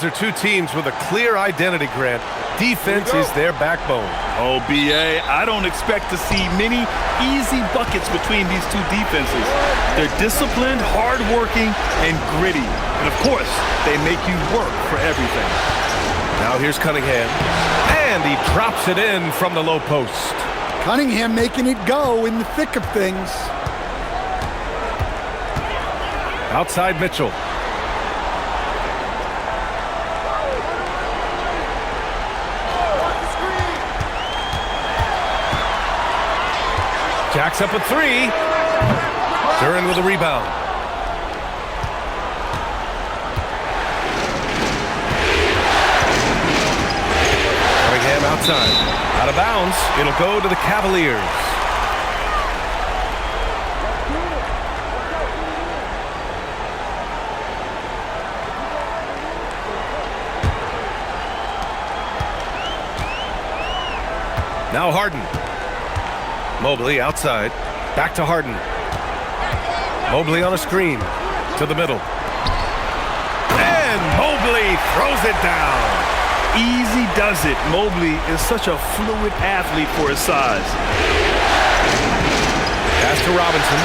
These are two teams with a clear identity, Grant. Defense is their backbone. Oh, B.A., I don't expect to see many easy buckets between these two defenses. They're disciplined, hardworking, and gritty. And, of course, they make you work for everything. Now here's Cunningham. And he drops it in from the low post. Cunningham making it go in the thick of things. Outside Mitchell. Jacks up a three. Duren with a rebound. Cunningham outside. Out of bounds. It'll go to the Cavaliers. Now Harden. Mobley outside. Back to Harden. Mobley on a screen. To the middle. And Mobley throws it down. Easy does it. Mobley is such a fluid athlete for his size. Pass to Robinson.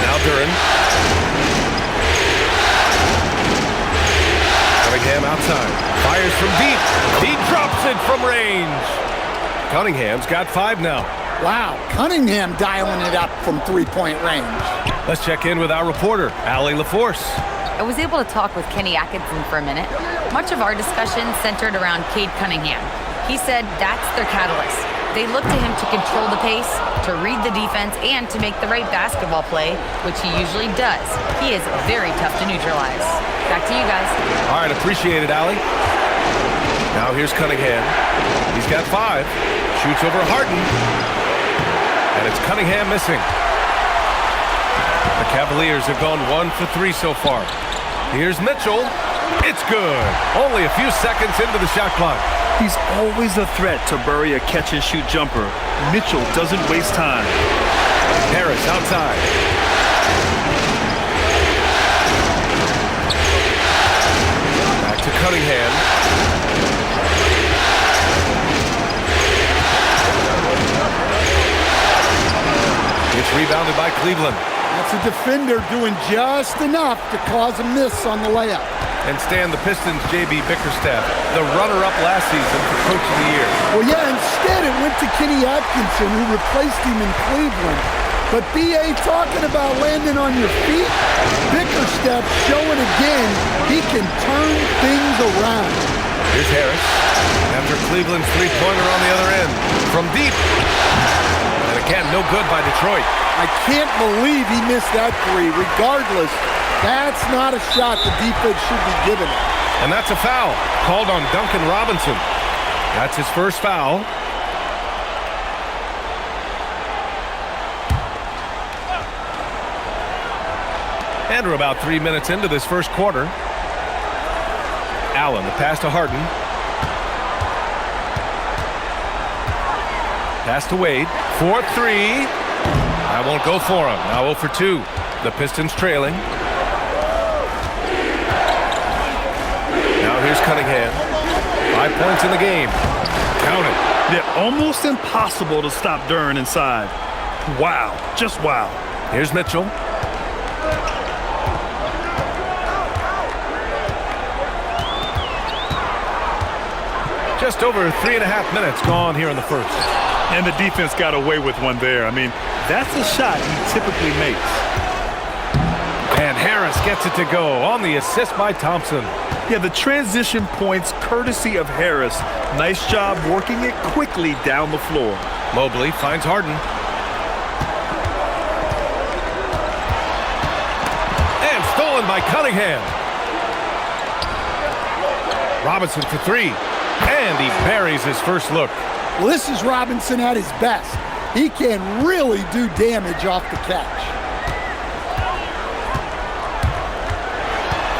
Now Duren. Cunningham outside. Fires from deep. He drops it from range. Cunningham's got 5 now. Wow, Cunningham dialing it up from three-point range. Let's check in with our reporter, Allie LaForce. I was able to talk with Kenny Atkinson for a minute. Much of our discussion centered around Cade Cunningham. He said that's their catalyst. They look to him to control the pace, to read the defense, and to make the right basketball play, which he usually does. He is very tough to neutralize. Back to you guys. All right, appreciate it, Allie. Now here's Cunningham. He's got 5. Shoots over Harden. And it's Cunningham missing. The Cavaliers have gone 1 for 3 so far. Here's Mitchell. It's good. Only a few seconds into the shot clock. He's always a threat to bury a catch-and-shoot jumper. Mitchell doesn't waste time. Harris outside. Back to Cunningham. It's rebounded by Cleveland. That's a defender doing just enough to cause a miss on the layup. And Stan, the Pistons' J.B. Bickerstaff, the runner-up last season for Coach of the Year. Well, yeah, instead it went to Kenny Atkinson, who replaced him in Cleveland. But B.A. talking about landing on your feet, Bickerstaff showing again he can turn things around. Here's Harris. After Cleveland's three-pointer on the other end. From deep. And again, no good by Detroit. I can't believe he missed that three. Regardless, that's not a shot the defense should be giving him. And that's a foul called on Duncan Robinson. That's his first foul. And we're about 3 minutes into this first quarter. Allen, the pass to Harden. Pass to Wade. 4-3. I won't go for him. Now 0 for 2. The Pistons trailing. Now here's Cunningham. 5 points in the game. Count it. They're almost impossible to stop Duren inside. Wow. Just wow. Here's Mitchell. Just over 3.5 minutes gone here in the first. And the defense got away with one there. I mean, that's a shot he typically makes. And Harris gets it to go on the assist by Thompson. Yeah, the transition points courtesy of Harris. Nice job working it quickly down the floor. Mobley finds Harden. And stolen by Cunningham. Robinson for 3. And he buries his first look. Well, this is Robinson at his best. He can really do damage off the catch.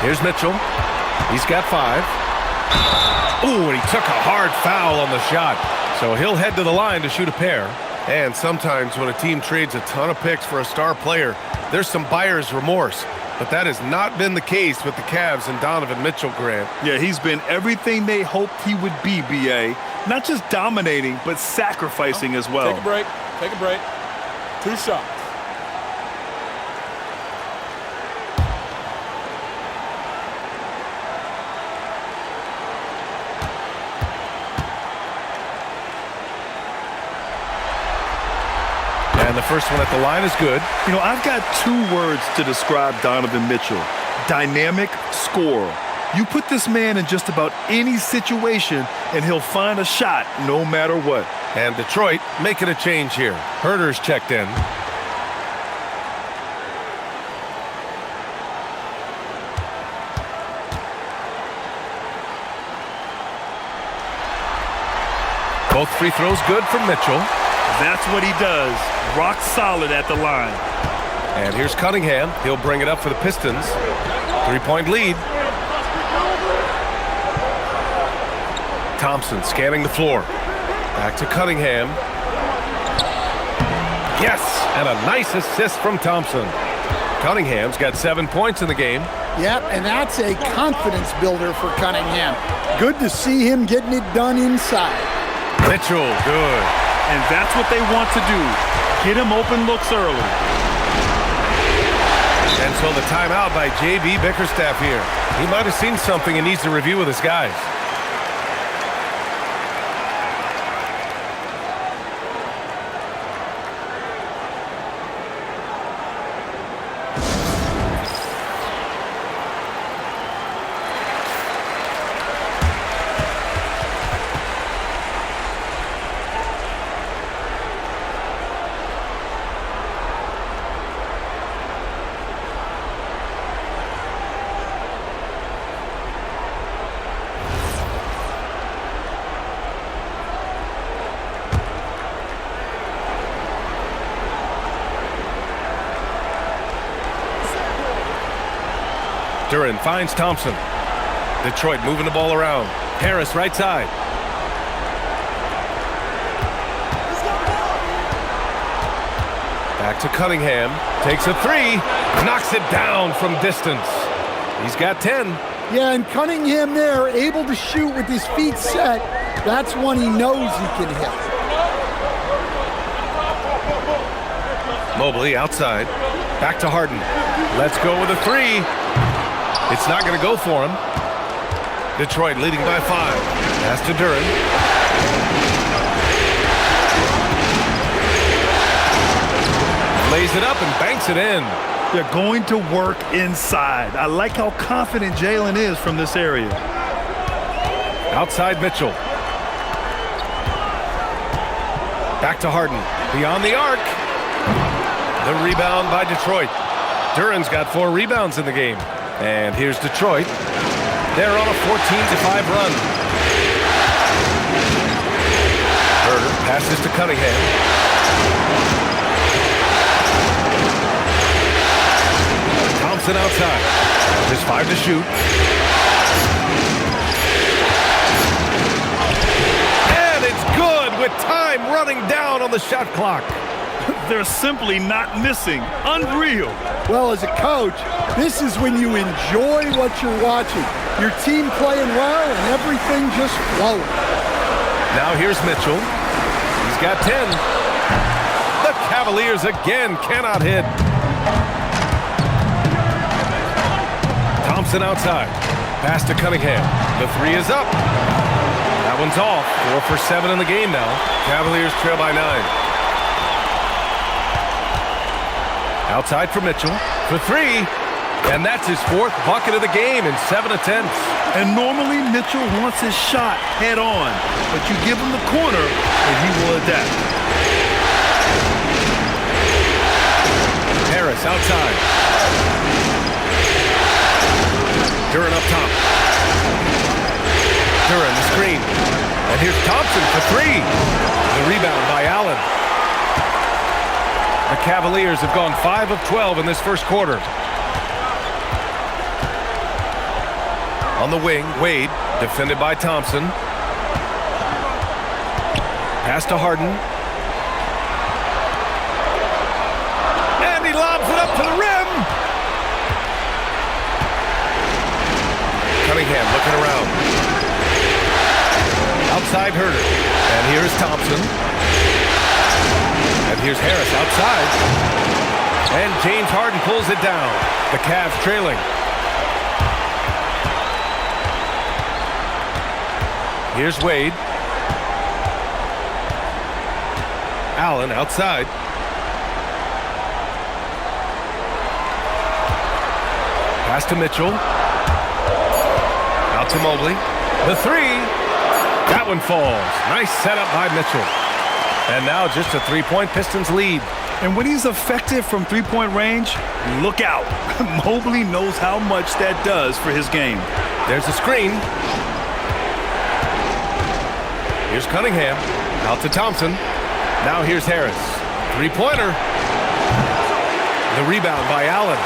Here's Mitchell. He's got 5. Ooh, and he took a hard foul on the shot. So he'll head to the line to shoot a pair. And sometimes when a team trades a ton of picks for a star player, there's some buyer's remorse. But that has not been the case with the Cavs and Donovan Mitchell, Grant. Yeah, he's been everything they hoped he would be, B.A. Not just dominating, but sacrificing as well. Take a break. Take a break. 2 shots. And the first one at the line is good. You know, I've got 2 words to describe Donovan Mitchell. Dynamic scorer. You put this man in just about any situation, and he'll find a shot no matter what. And Detroit making a change here. Herter's checked in. Both free throws good for Mitchell. That's what he does. Rock solid at the line. And here's Cunningham. He'll bring it up for the Pistons. 3-point lead. Thompson scanning the floor. Back to Cunningham. Yes, and a nice assist from Thompson. Cunningham's got 7 points in the game. Yep, and that's a confidence builder for Cunningham. Good to see him getting it done inside. Mitchell, good. And that's what they want to do. Get him open looks early. And so the timeout by J.B. Bickerstaff here. He might have seen something and needs to review with his guys. Duren finds Thompson. Detroit moving the ball around. Harris right side. Back to Cunningham. Takes a 3. Knocks it down from distance. He's got 10. Yeah, and Cunningham there, able to shoot with his feet set. That's one he knows he can hit. Mobley outside. Back to Harden. Let's go with a 3. It's not going to go for him. Detroit leading by 5. Pass to Duren. Lays it up and banks it in. They're going to work inside. I like how confident Jalen is from this area. Outside Mitchell. Back to Harden. Beyond the arc. The rebound by Detroit. Duren's got 4 rebounds in the game. And here's Detroit. They're on a 14-5 run. Herter passes to Cunningham. Thompson outside. Just 5 to shoot. And it's good with time running down on the shot clock. They're simply not missing. Unreal. Well, as a coach, this is when you enjoy what you're watching. Your team playing well and everything just flowing. Now here's Mitchell. He's got 10. The Cavaliers again cannot hit. Thompson outside. Pass to Cunningham. The 3 is up. That one's off. 4 for 7 in the game now. Cavaliers trail by 9. Outside for Mitchell for 3. And that's his 4th bucket of the game in 7 attempts. And normally Mitchell wants his shot head on, but you give him the corner and he will adapt. Harris outside. Duren up top. Duren the screen. And here's Thompson for 3. The rebound by Allen. The Cavaliers have gone 5 of 12 in this first quarter. On the wing, Wade, defended by Thompson. Pass to Harden. And he lobs it up to the rim. Cunningham looking around. Outside Herter. And here's Thompson. And here's Harris outside. And James Harden pulls it down. The Cavs trailing. Here's Wade. Allen outside. Pass to Mitchell. Out to Mobley. The three. That one falls. Nice setup by Mitchell. And now just a three-point Pistons lead. And when he's effective from three-point range, look out. Mobley knows how much that does for his game. There's a screen. Here's Cunningham. Out to Thompson. Now here's Harris. Three-pointer. The rebound by Allen.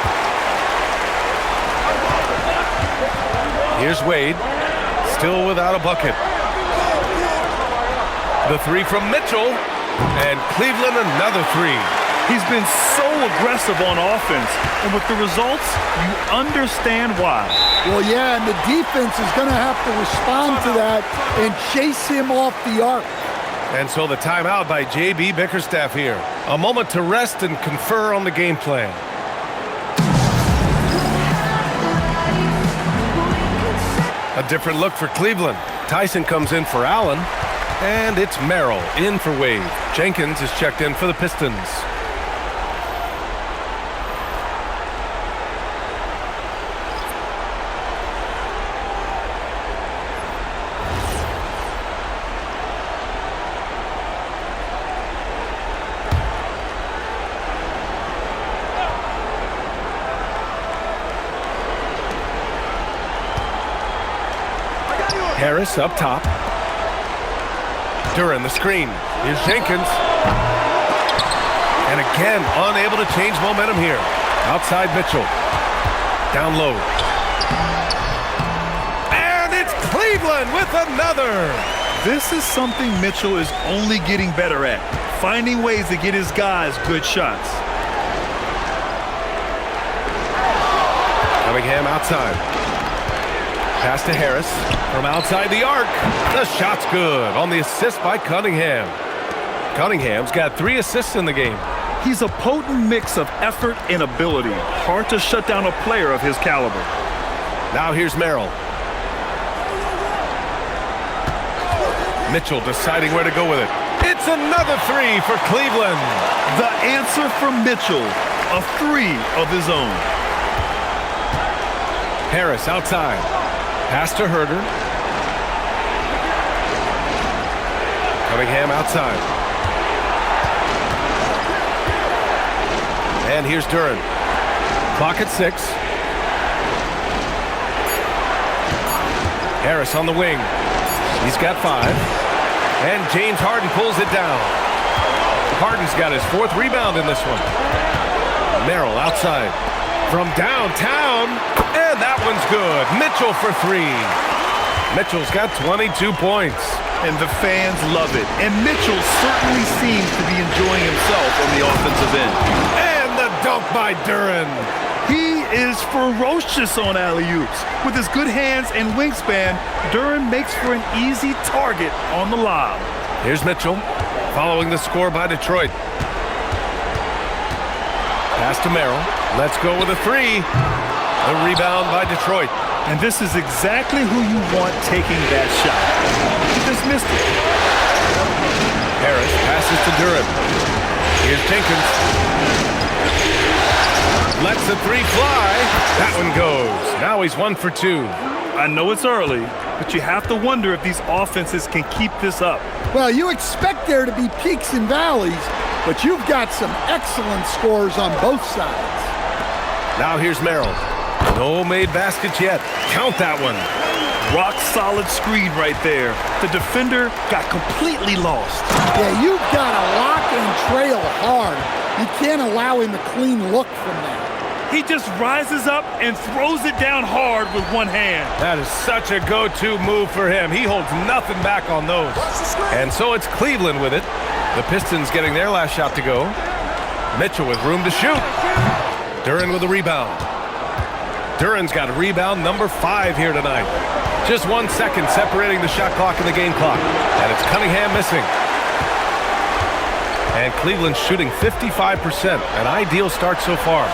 Here's Wade. Still without a bucket. The three from Mitchell. And Cleveland another three. He's been so aggressive on offense. And with the results, you understand why. Well, yeah, and the defense is going to have to respond to that and chase him off the arc. And so the timeout by J.B. Bickerstaff here. A moment to rest and confer on the game plan. A different look for Cleveland. Tyson comes in for Allen. And it's Merrill in for Wade. Jenkins is checked in for the Pistons. Harris up top. Duran the screen. Here's Jenkins. And again, unable to change momentum here. Outside Mitchell. Down low. And it's Cleveland with another. This is something Mitchell is only getting better at. Finding ways to get his guys good shots. Cunningham outside. Pass to Harris from outside the arc. The shot's good on the assist by Cunningham. Cunningham's got 3 assists in the game. He's a potent mix of effort and ability. Hard to shut down a player of his caliber. Now here's Merrill. Mitchell deciding where to go with it. It's another three for Cleveland. The answer from Mitchell, a three of his own. Harris outside. Pass to Herter. Cunningham outside. And here's Duran. Clock at 6. Harris on the wing. He's got 5. And James Harden pulls it down. Harden's got his 4th rebound in this one. Merrill outside. From downtown. And that one's good. Mitchell for 3. Mitchell's got 22 points. And the fans love it. And Mitchell certainly seems to be enjoying himself on the offensive end. And the dunk by Duran. He is ferocious on alley-oops. With his good hands and wingspan, Duran makes for an easy target on the lob. Here's Mitchell, following the score by Detroit. Pass to Merrill. Let's go with a 3. The rebound by Detroit. And this is exactly who you want taking that shot. He just missed it. Harris passes to Duran. Here's Jenkins. Lets the 3 fly. That one goes. Now he's 1 for 2. I know it's early, but you have to wonder if these offenses can keep this up. Well, you expect there to be peaks and valleys, but you've got some excellent scores on both sides. Now here's Merrill. No made baskets yet. Count that one. Rock solid screen right there. The defender got completely lost. Yeah, you've got to lock and trail hard. You can't allow him a clean look from that. He just rises up and throws it down hard with one hand. That is such a go-to move for him. He holds nothing back on those. And so it's Cleveland with it. The Pistons getting their last shot to go. Mitchell with room to shoot. Duran with a rebound. Duran's got rebound number 5 here tonight. Just 1 second separating the shot clock and the game clock. And it's Cunningham missing. And Cleveland's shooting 55%. An ideal start so far.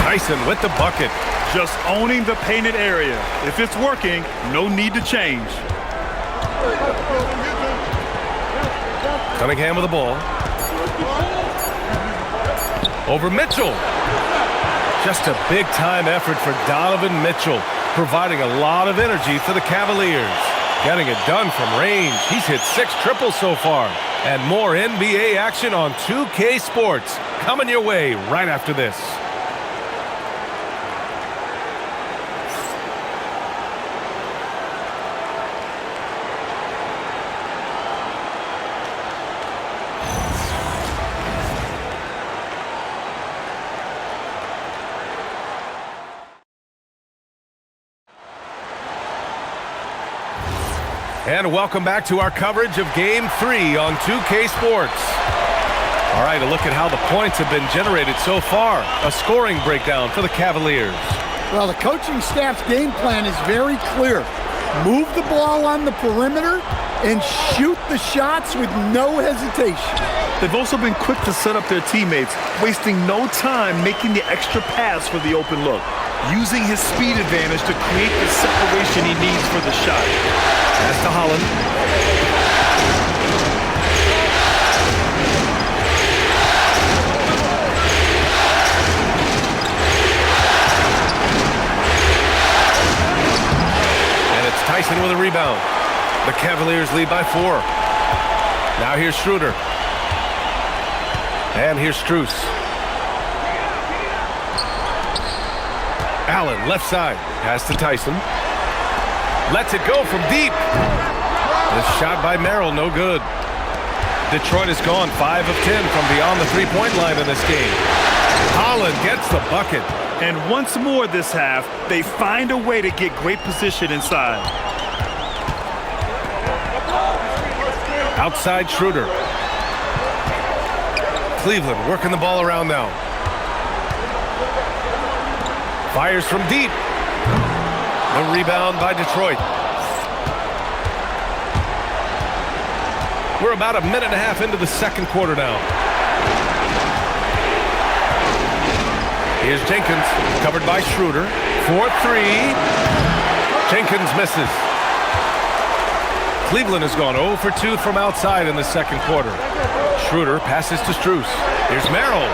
Tyson with the bucket. Just owning the painted area. If it's working, no need to change. Cunningham with the ball. Over Mitchell. Just a big-time effort for Donovan Mitchell, providing a lot of energy for the Cavaliers. Getting it done from range. He's hit 6 triples so far. And more NBA action on 2K Sports. Coming your way right after this. And welcome back to our coverage of Game 3 on 2K Sports. All right, a look at how the points have been generated so far. A scoring breakdown for the Cavaliers. Well, the coaching staff's game plan is very clear. Move the ball on the perimeter and shoot the shots with no hesitation. They've also been quick to set up their teammates, wasting no time making the extra pass for the open look, using his speed advantage to create the separation he needs for the shot. Pass to Holland. And it's Tyson with a rebound. The Cavaliers lead by 4. Now here's Schroeder. And here's Strus. Allen, left side. Pass to Tyson. Lets it go from deep. The shot by Merrill, no good. Detroit has gone 5 of 10 from beyond the three-point line in this game. Holland gets the bucket. And once more this half, they find a way to get great position inside. Outside Schroeder. Cleveland working the ball around now. Fires from deep. The rebound by Detroit. We're about a minute and a half into the second quarter now. Here's Jenkins, covered by Schroeder. 4-3. Jenkins misses. Cleveland has gone 0 for 2 from outside in the second quarter. Schroeder passes to Strus. Here's Merrill.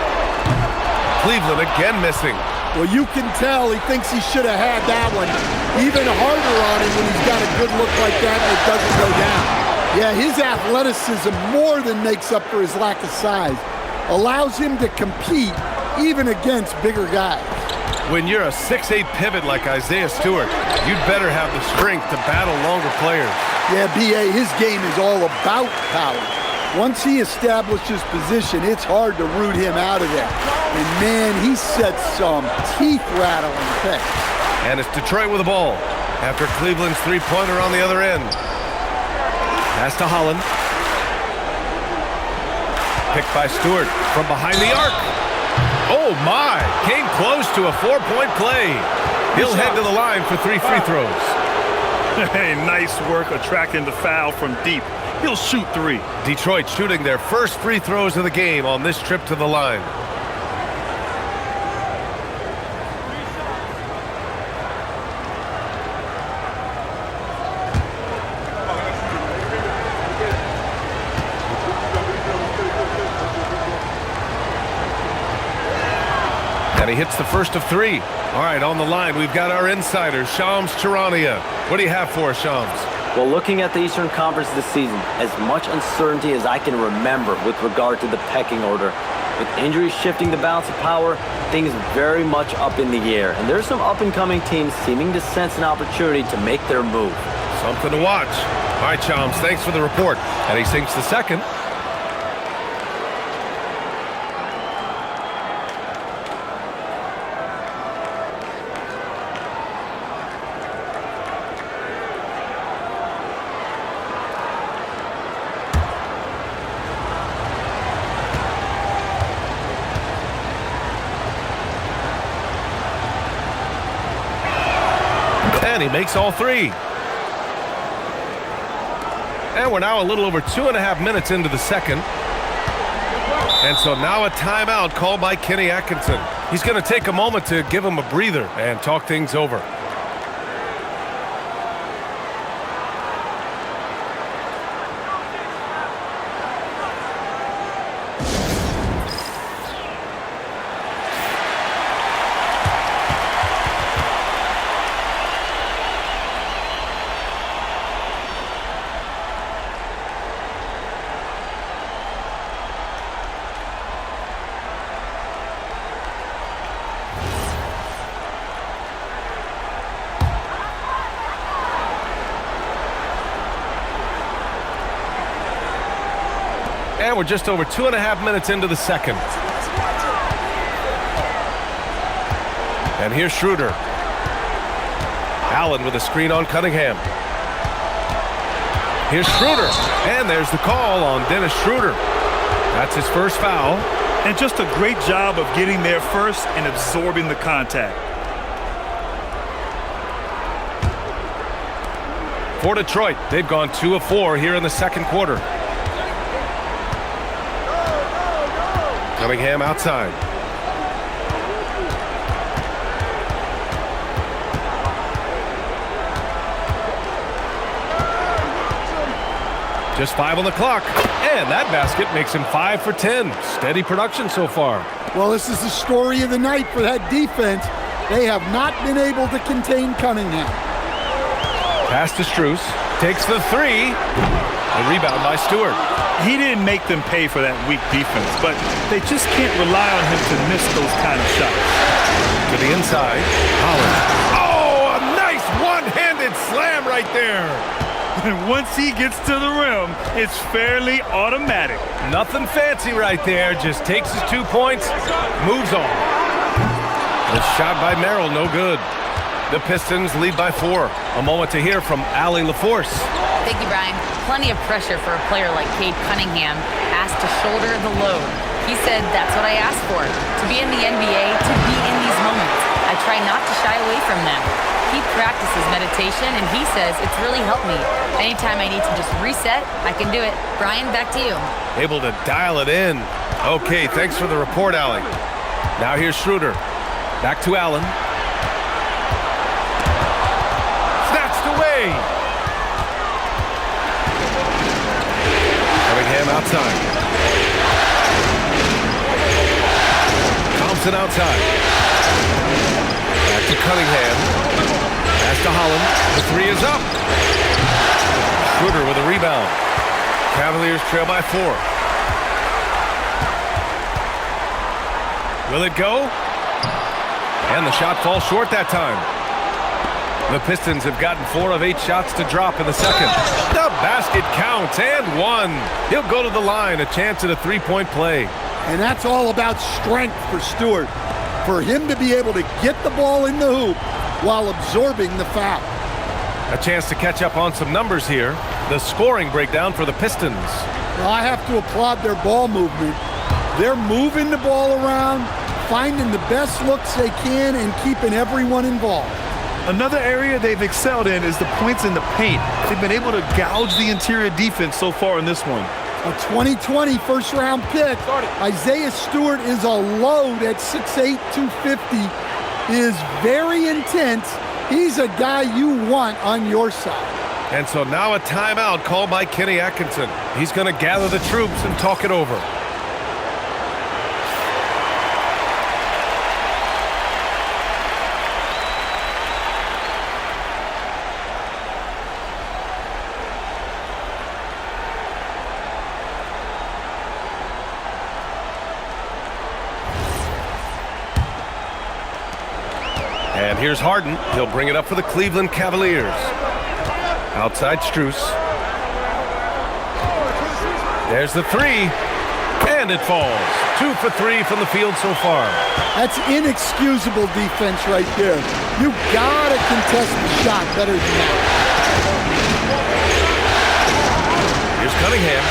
Cleveland again missing. Well, you can tell he thinks he should have had that one even harder on him when he's got a good look like that and it doesn't go down. Yeah, his athleticism more than makes up for his lack of size. Allows him to compete even against bigger guys. When you're a 6'8 pivot like Isaiah Stewart, you'd better have the strength to battle longer players. Yeah, B.A., his game is all about power. Once he establishes position, it's hard to root him out of there. And, man, he sets some teeth-rattling picks. And it's Detroit with the ball after Cleveland's three-pointer on the other end. Pass to Holland. Picked by Stewart from behind the arc. Oh, my. Came close to a 4-point play. He'll head to the line for 3 free throws. Hey, nice work attracting the foul from deep. He'll shoot 3. Detroit shooting their first free throws of the game on this trip to the line. And he hits the first of 3. All right, on the line, we've got our insider, Shams Charania. What do you have for us, Shams? Well, looking at the Eastern Conference this season, as much uncertainty as I can remember with regard to the pecking order. With injuries shifting the balance of power, things very much up in the air. And there's some up-and-coming teams seeming to sense an opportunity to make their move. Something to watch. All right, Shams, thanks for the report. And he sinks the second. he makes all three. And we're now a little over 2.5 minutes into the second. And so now a timeout called by Kenny Atkinson. He's going to take a moment to give him a breather and talk things over. And we're just over 2.5 minutes into the second. And here's Schroeder. Allen with a screen on Cunningham. Here's Schroeder. And there's the call on Dennis Schroeder. That's his first foul. And just a great job of getting there first and absorbing the contact. For Detroit, they've gone 2 of 4 here in the second quarter. Cunningham outside. Just 5 on the clock. And that basket makes him 5 for 10. Steady production so far. Well, this is the story of the night for that defense. They have not been able to contain Cunningham. Pass to Strus. Takes the three. A rebound by Stewart. He didn't make them pay for that weak defense, but they just can't rely on him to miss those kind of shots. To the inside. Holland. Oh, a nice one-handed slam right there. And once he gets to the rim, it's fairly automatic. Nothing fancy right there. Just takes his 2 points, moves on. The shot by Merrill, no good. The Pistons lead by 4. A moment to hear from Allie LaForce. Thank you, Brian. Plenty of pressure for a player like Cade Cunningham, asked to shoulder the load. He said, that's what I asked for, to be in the NBA, to be in these moments. I try not to shy away from them. He practices meditation, and he says it's really helped me. Anytime I need to just reset, I can do it. Brian, back to you. Able to dial it in. Okay, thanks for the report, Allie. Now here's Schroeder. Back to Allen. Snatched away. Cunningham outside. Thompson outside. Back to Cunningham. Pass to Holland. The three is up. Schroeder with a rebound. Cavaliers trail by 4. Will it go? And the shot falls short that time. The Pistons have gotten 4 of 8 shots to drop in the second. The basket counts, and 1. He'll go to the line, a chance at a 3-point play. And that's all about strength for Stewart. For him to be able to get the ball in the hoop while absorbing the foul. A chance to catch up on some numbers here. The scoring breakdown for the Pistons. Well, I have to applaud their ball movement. They're moving the ball around, finding the best looks they can, and keeping everyone involved. Another area they've excelled in is the points in the paint. They've been able to gouge the interior defense so far in this one. A 2020 first-round pick, Isaiah Stewart is a load at 6'8", 250, is very intense. He's a guy you want on your side. And so now a timeout called by Kenny Atkinson. He's going to gather the troops and talk it over. And here's Harden. He'll bring it up for the Cleveland Cavaliers. Outside Strus. There's the three. And it falls. 2 for 3 from the field so far. That's inexcusable defense right there. You gotta contest the shot better than that. Here's Cunningham.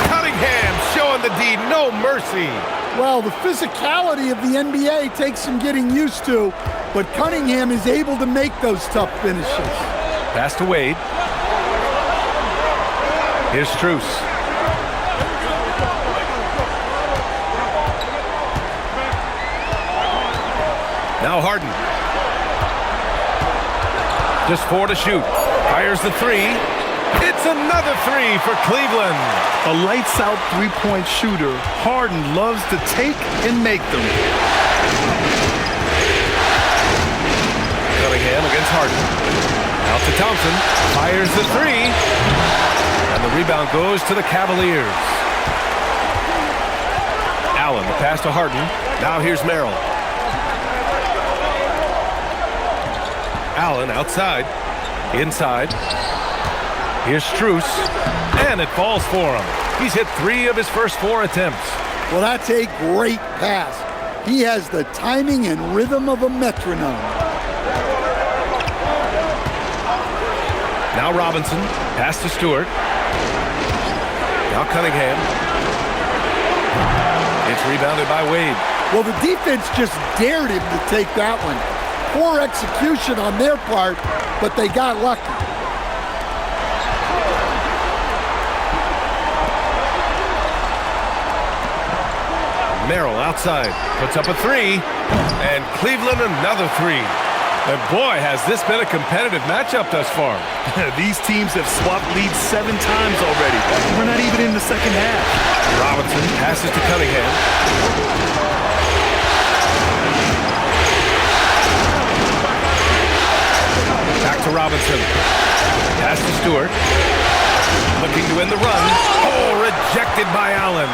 Cunningham showing the D, no mercy. Well, the physicality of the NBA takes some getting used to. but Cunningham is able to make those tough finishes. Pass to Wade. Here's Strus. Now Harden. Just 4 to shoot. Fires the 3. It's another 3 for Cleveland. A lights-out three-point shooter, Harden loves to take and make them. Cunningham against Harden. Out to Thompson. Fires the 3. And the rebound goes to the Cavaliers. Allen, the pass to Harden. Now here's Merrill. Allen outside. Inside. Here's Strus. And it falls for him. He's hit 3 of his first 4 attempts. Well, that's a great pass. He has the timing and rhythm of a metronome. Now Robinson. Pass to Stewart. Now Cunningham. It's rebounded by Wade. Well, the defense just dared him to take that one. Poor execution on their part, but they got lucky. Merrill outside. Puts up a 3. And Cleveland another 3. And boy, has this been a competitive matchup thus far. These teams have swapped leads 7 times already. We're not even in the second half. Robinson passes to Cunningham. Back to Robinson. Pass to Stewart. Looking to win the run. Oh, rejected by Allen.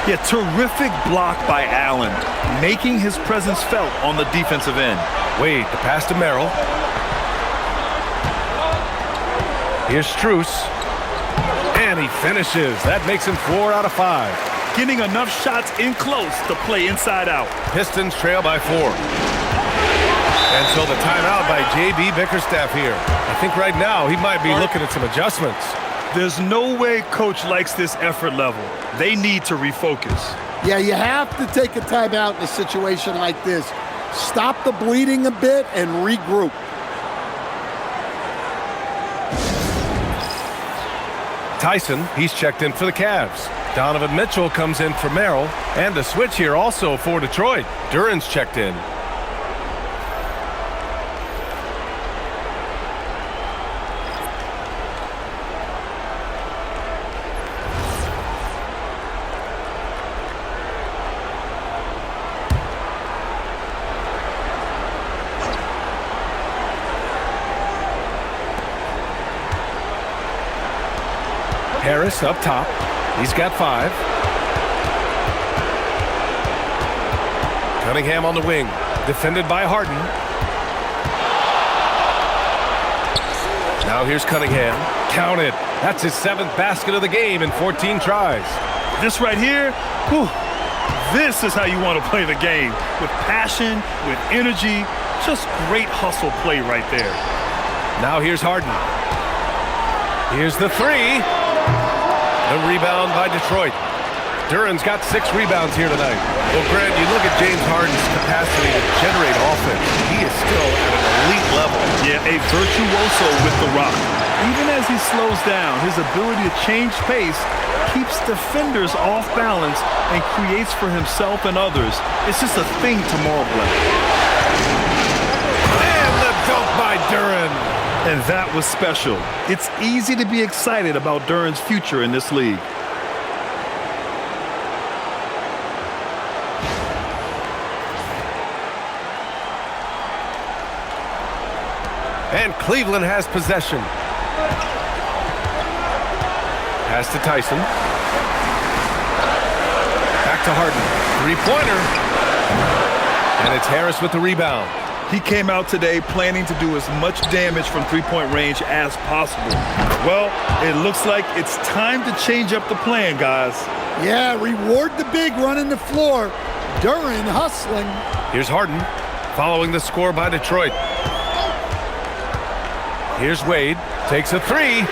Yeah, terrific block by Allen, making his presence felt on the defensive end. Wade, the pass to Merrill. Here's Strus. And he finishes. That makes him 4 out of 5. Getting enough shots in close to play inside out. Pistons trail by 4. And so the timeout by J.B. Bickerstaff here. I think right now he might be looking at some adjustments. There's no way coach likes this effort level. They need to refocus. Yeah, you have to take a timeout in a situation like this. Stop the bleeding a bit and regroup. Tyson, he's checked in for the Cavs. Donovan Mitchell comes in for Merrill. And the switch here also for Detroit. Duran's checked in. Harris up top. He's got 5. Cunningham on the wing. Defended by Harden. Now here's Cunningham. Count it. That's his 7th basket of the game in 14 tries. This right here, whew, this is how you want to play the game. With passion, with energy, just great hustle play right there. Now here's Harden. Here's the 3. The rebound by Detroit. Duran's got 6 rebounds here tonight. Well, Grant, you look at James Harden's capacity to generate offense. He is still at an elite level. Yeah, a virtuoso with the rock. Even as he slows down, his ability to change pace keeps defenders off balance and creates for himself and others. It's just a thing to marvel at. And the dunk by Duran. And that was special. It's easy to be excited about Duran's future in this league. And Cleveland has possession. Pass to Tyson. Back to Harden. 3-pointer. And it's Harris with the rebound. He came out today planning to do as much damage from three-point range as possible. Well, it looks like it's time to change up the plan, guys. Yeah, reward the big running the floor. Duran hustling. Here's Harden following the score by Detroit. Here's Wade. Takes a 3.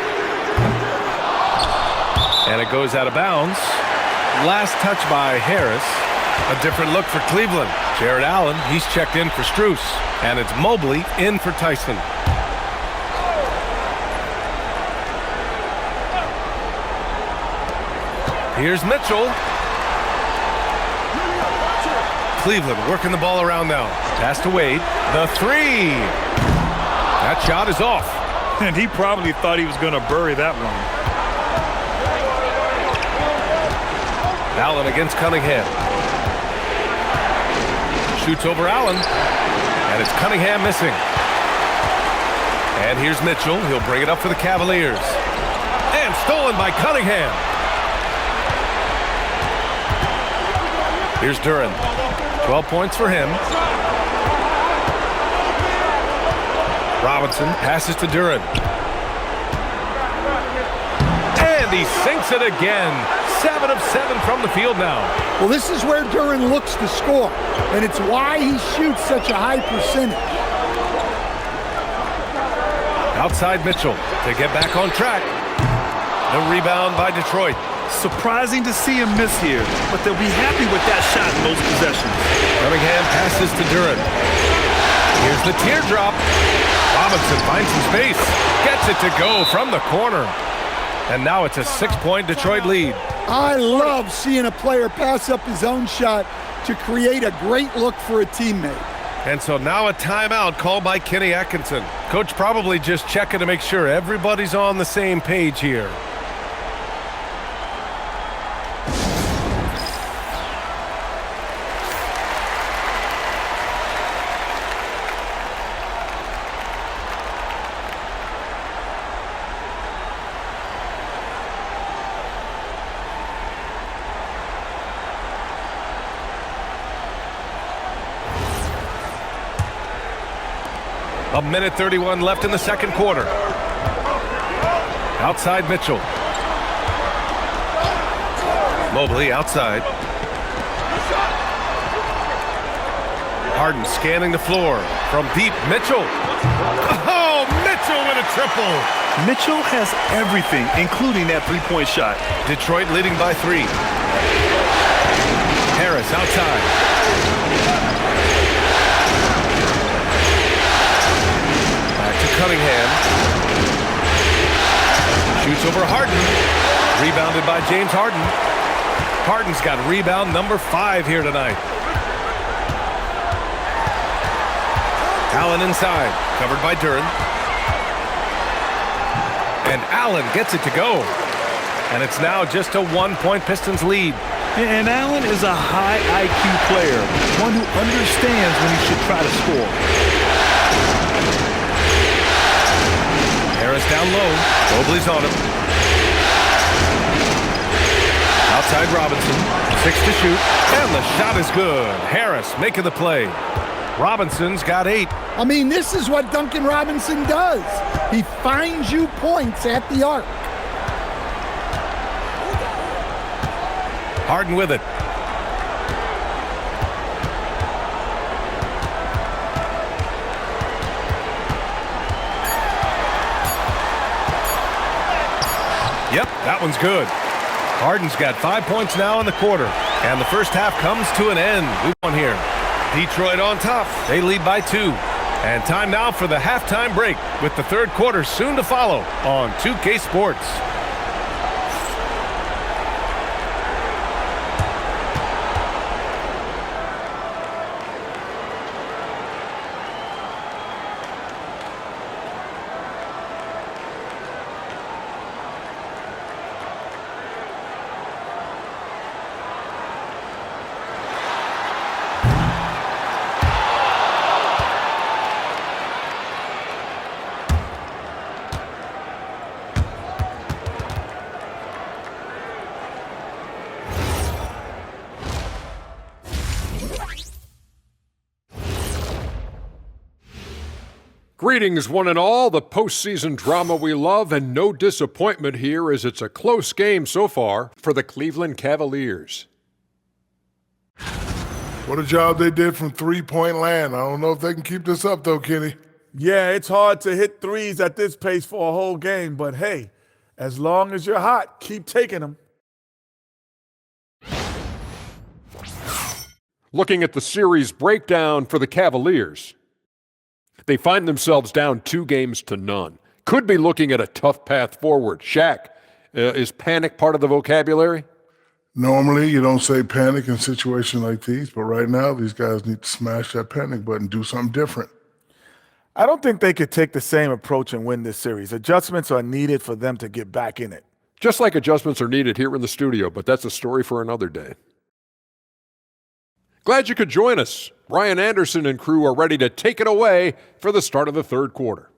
And it goes out of bounds. Last touch by Harris. A different look for Cleveland. Jared Allen, he's checked in for Strus. And it's Mobley in for Tyson. Here's Mitchell. Cleveland working the ball around now. Pass to Wade. The three. That shot is off. And he probably thought he was going to bury that one. Allen against Cunningham. Shoots over Allen. And it's Cunningham missing. And here's Mitchell. He'll bring it up for the Cavaliers. And stolen by Cunningham. Here's Duren. 12 points for him. Robinson passes to Duren. And he sinks it again. 7 of 7 from the field now. Well, this is where Duren looks to score, and it's why he shoots such a high percentage. Outside Mitchell to get back on track. The rebound by Detroit. Surprising to see him miss here, but they'll be happy with that shot in those possessions. Cunningham passes to Duren. Here's the teardrop. Robinson finds some space. Gets it to go from the corner. And now it's a 6-point Detroit lead. I love seeing a player pass up his own shot to create a great look for a teammate. And so now a timeout called by Kenny Atkinson. Coach probably just checking to make sure everybody's on the same page here. A minute 31 left in the second quarter. Outside Mitchell. Mobley outside. Harden scanning the floor. From deep, Mitchell. Oh, Mitchell with a triple. Mitchell has everything, including that three-point shot. Detroit leading by 3. Harris outside. Cunningham. Shoots over Harden. Rebounded by James Harden. Harden's got rebound number 5 here tonight. Allen inside. Covered by Duren. And Allen gets it to go. And it's now just a 1-point Pistons lead. And Allen is a high IQ player. One who understands when he should try to score. Harris down low. Mobley's on him. Outside Robinson. 6 to shoot. And the shot is good. Harris making the play. Robinson's got 8. I mean, this is what Duncan Robinson does. He finds you points at the arc. Harden with it. Yep, that one's good. Harden's got 5 points now in the quarter. And the first half comes to an end. We won here. Detroit on top. They lead by 2. And time now for the halftime break with the third quarter soon to follow on 2K Sports. Greetings, one and all. The postseason drama we love, and no disappointment here as it's a close game so far for the Cleveland Cavaliers. What a job they did from three-point land. I don't know if they can keep this up, though, Kenny. Yeah, it's hard to hit threes at this pace for a whole game, but hey, as long as you're hot, keep taking them. Looking at the series breakdown for the Cavaliers, they find themselves down 2-0. Could be looking at a tough path forward. Shaq, is panic part of the vocabulary? Normally, you don't say panic in situations like these, but right now, these guys need to smash that panic button, do something different. I don't think they could take the same approach and win this series. Adjustments are needed for them to get back in it. Just like adjustments are needed here in the studio, but that's a story for another day. Glad you could join us. Ryan Anderson and crew are ready to take it away for the start of the third quarter.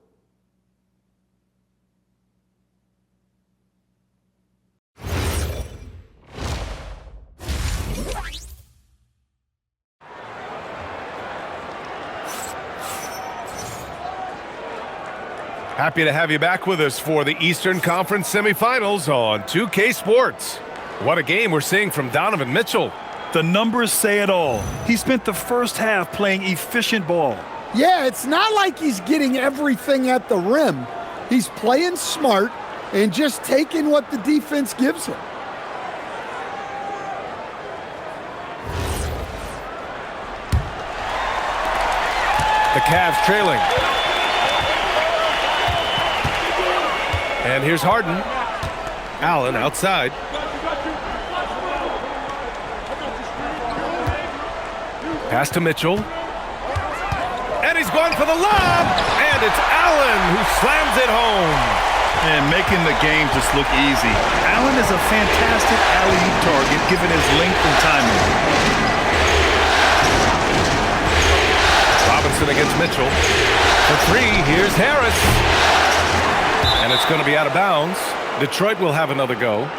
Happy to have you back with us for the Eastern Conference semifinals on 2K Sports. What a game we're seeing from Donovan Mitchell. The numbers say it all. He spent the first half playing efficient ball. Yeah, it's not like he's getting everything at the rim. He's playing smart and just taking what the defense gives him. The Cavs trailing. And here's Harden. Allen outside. Pass to Mitchell. And he's going for the lob. And it's Allen who slams it home. And making the game just look easy. Allen is a fantastic alley-oop target given his length and timing. Robinson against Mitchell. For three, here's Harris. And it's going to be out of bounds. Detroit will have another go.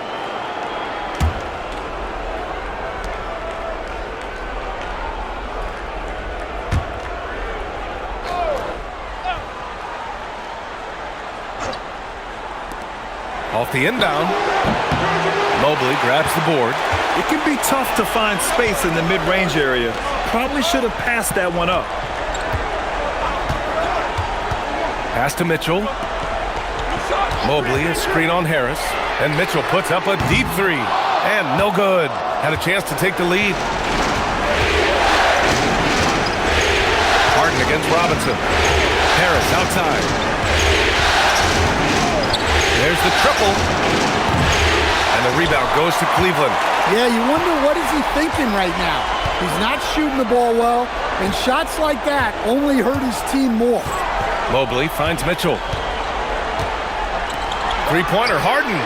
Off the inbound. Mobley grabs the board. It can be tough to find space in the mid-range area. Probably should have passed that one up. Pass to Mitchell. Mobley, a screen on Harris, and Mitchell puts up a deep three, and no good. Had a chance to take the lead. Harden against Robinson. Harris outside. There's the triple, and the rebound goes to Cleveland. Yeah, you wonder what is he thinking right now. He's not shooting the ball well, and shots like that only hurt his team more. Mobley finds Mitchell. Three-pointer, Harden.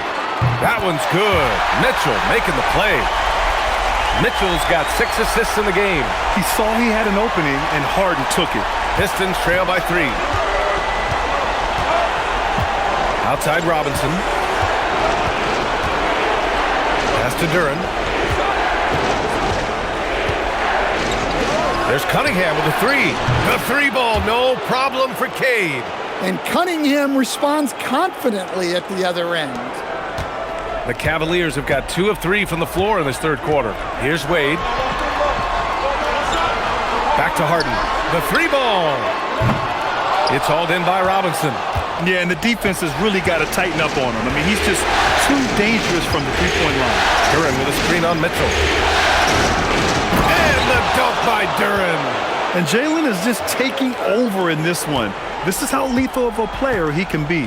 That one's good. Mitchell making the play. Mitchell's got 6 assists in the game. He saw he had an opening, and Harden took it. Pistons trail by 3. Outside Robinson. Pass to Duren. There's Cunningham with a 3. The 3-ball, no problem for Cade. And Cunningham responds confidently at the other end. The Cavaliers have got 2 of 3 from the floor in this third quarter. Here's Wade. Back to Harden. The 3-ball. It's hauled in by Robinson. Yeah, and the defense has really got to tighten up on him. I mean, he's just too dangerous from the three-point line. Duren with a screen on Mitchell. And the dunk by Duren. And Jalen is just taking over in this one. This is how lethal of a player he can be.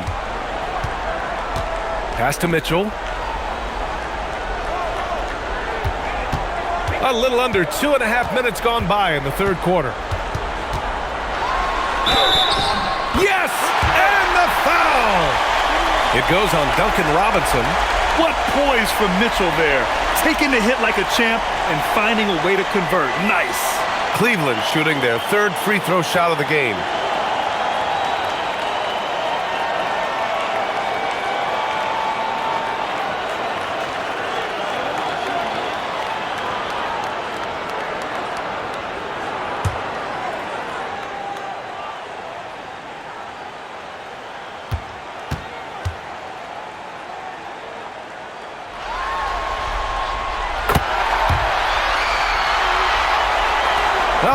Pass to Mitchell. A little under 2.5 minutes gone by in the third quarter. Yes! And the foul! It goes on Duncan Robinson. What poise from Mitchell there. Taking the hit like a champ and finding a way to convert. Nice. Cleveland shooting their 3rd free throw shot of the game.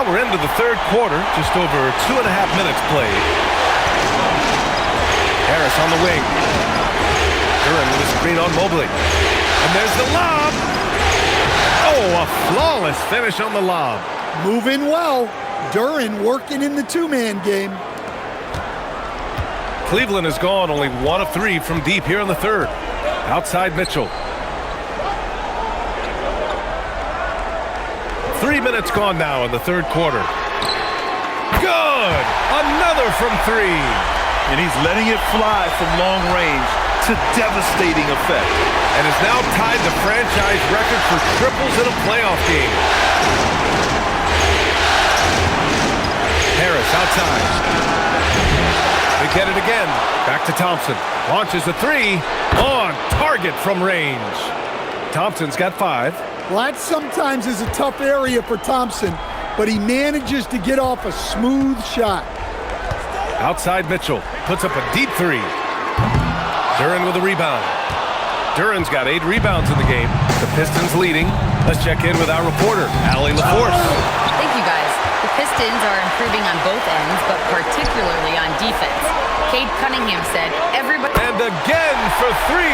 Well, we're into the third quarter, just over 2.5 minutes played. Harris on the wing. Duren with a screen on Mobley. And there's the lob. Oh, a flawless finish on the lob. Moving well. Duren working in the two-man game. Cleveland has gone only 1 of 3 from deep here in the third. Outside Mitchell. 3 minutes gone now in the third quarter. Good! Another from 3. And he's letting it fly from long range to devastating effect. And has now tied the franchise record for triples in a playoff game. Harris outside. They get it again. Back to Thompson. Launches a 3. On target from range. Thompson's got 5. Well, that sometimes is a tough area for Thompson, but he manages to get off a smooth shot. Outside Mitchell. Puts up a deep 3. Duren with a rebound. Duren's got 8 rebounds in the game. The Pistons leading. Let's check in with our reporter, Allie LaForce. Thank you, guys. The Pistons are improving on both ends, but particularly on defense. Cade Cunningham said everybody... And again for 3.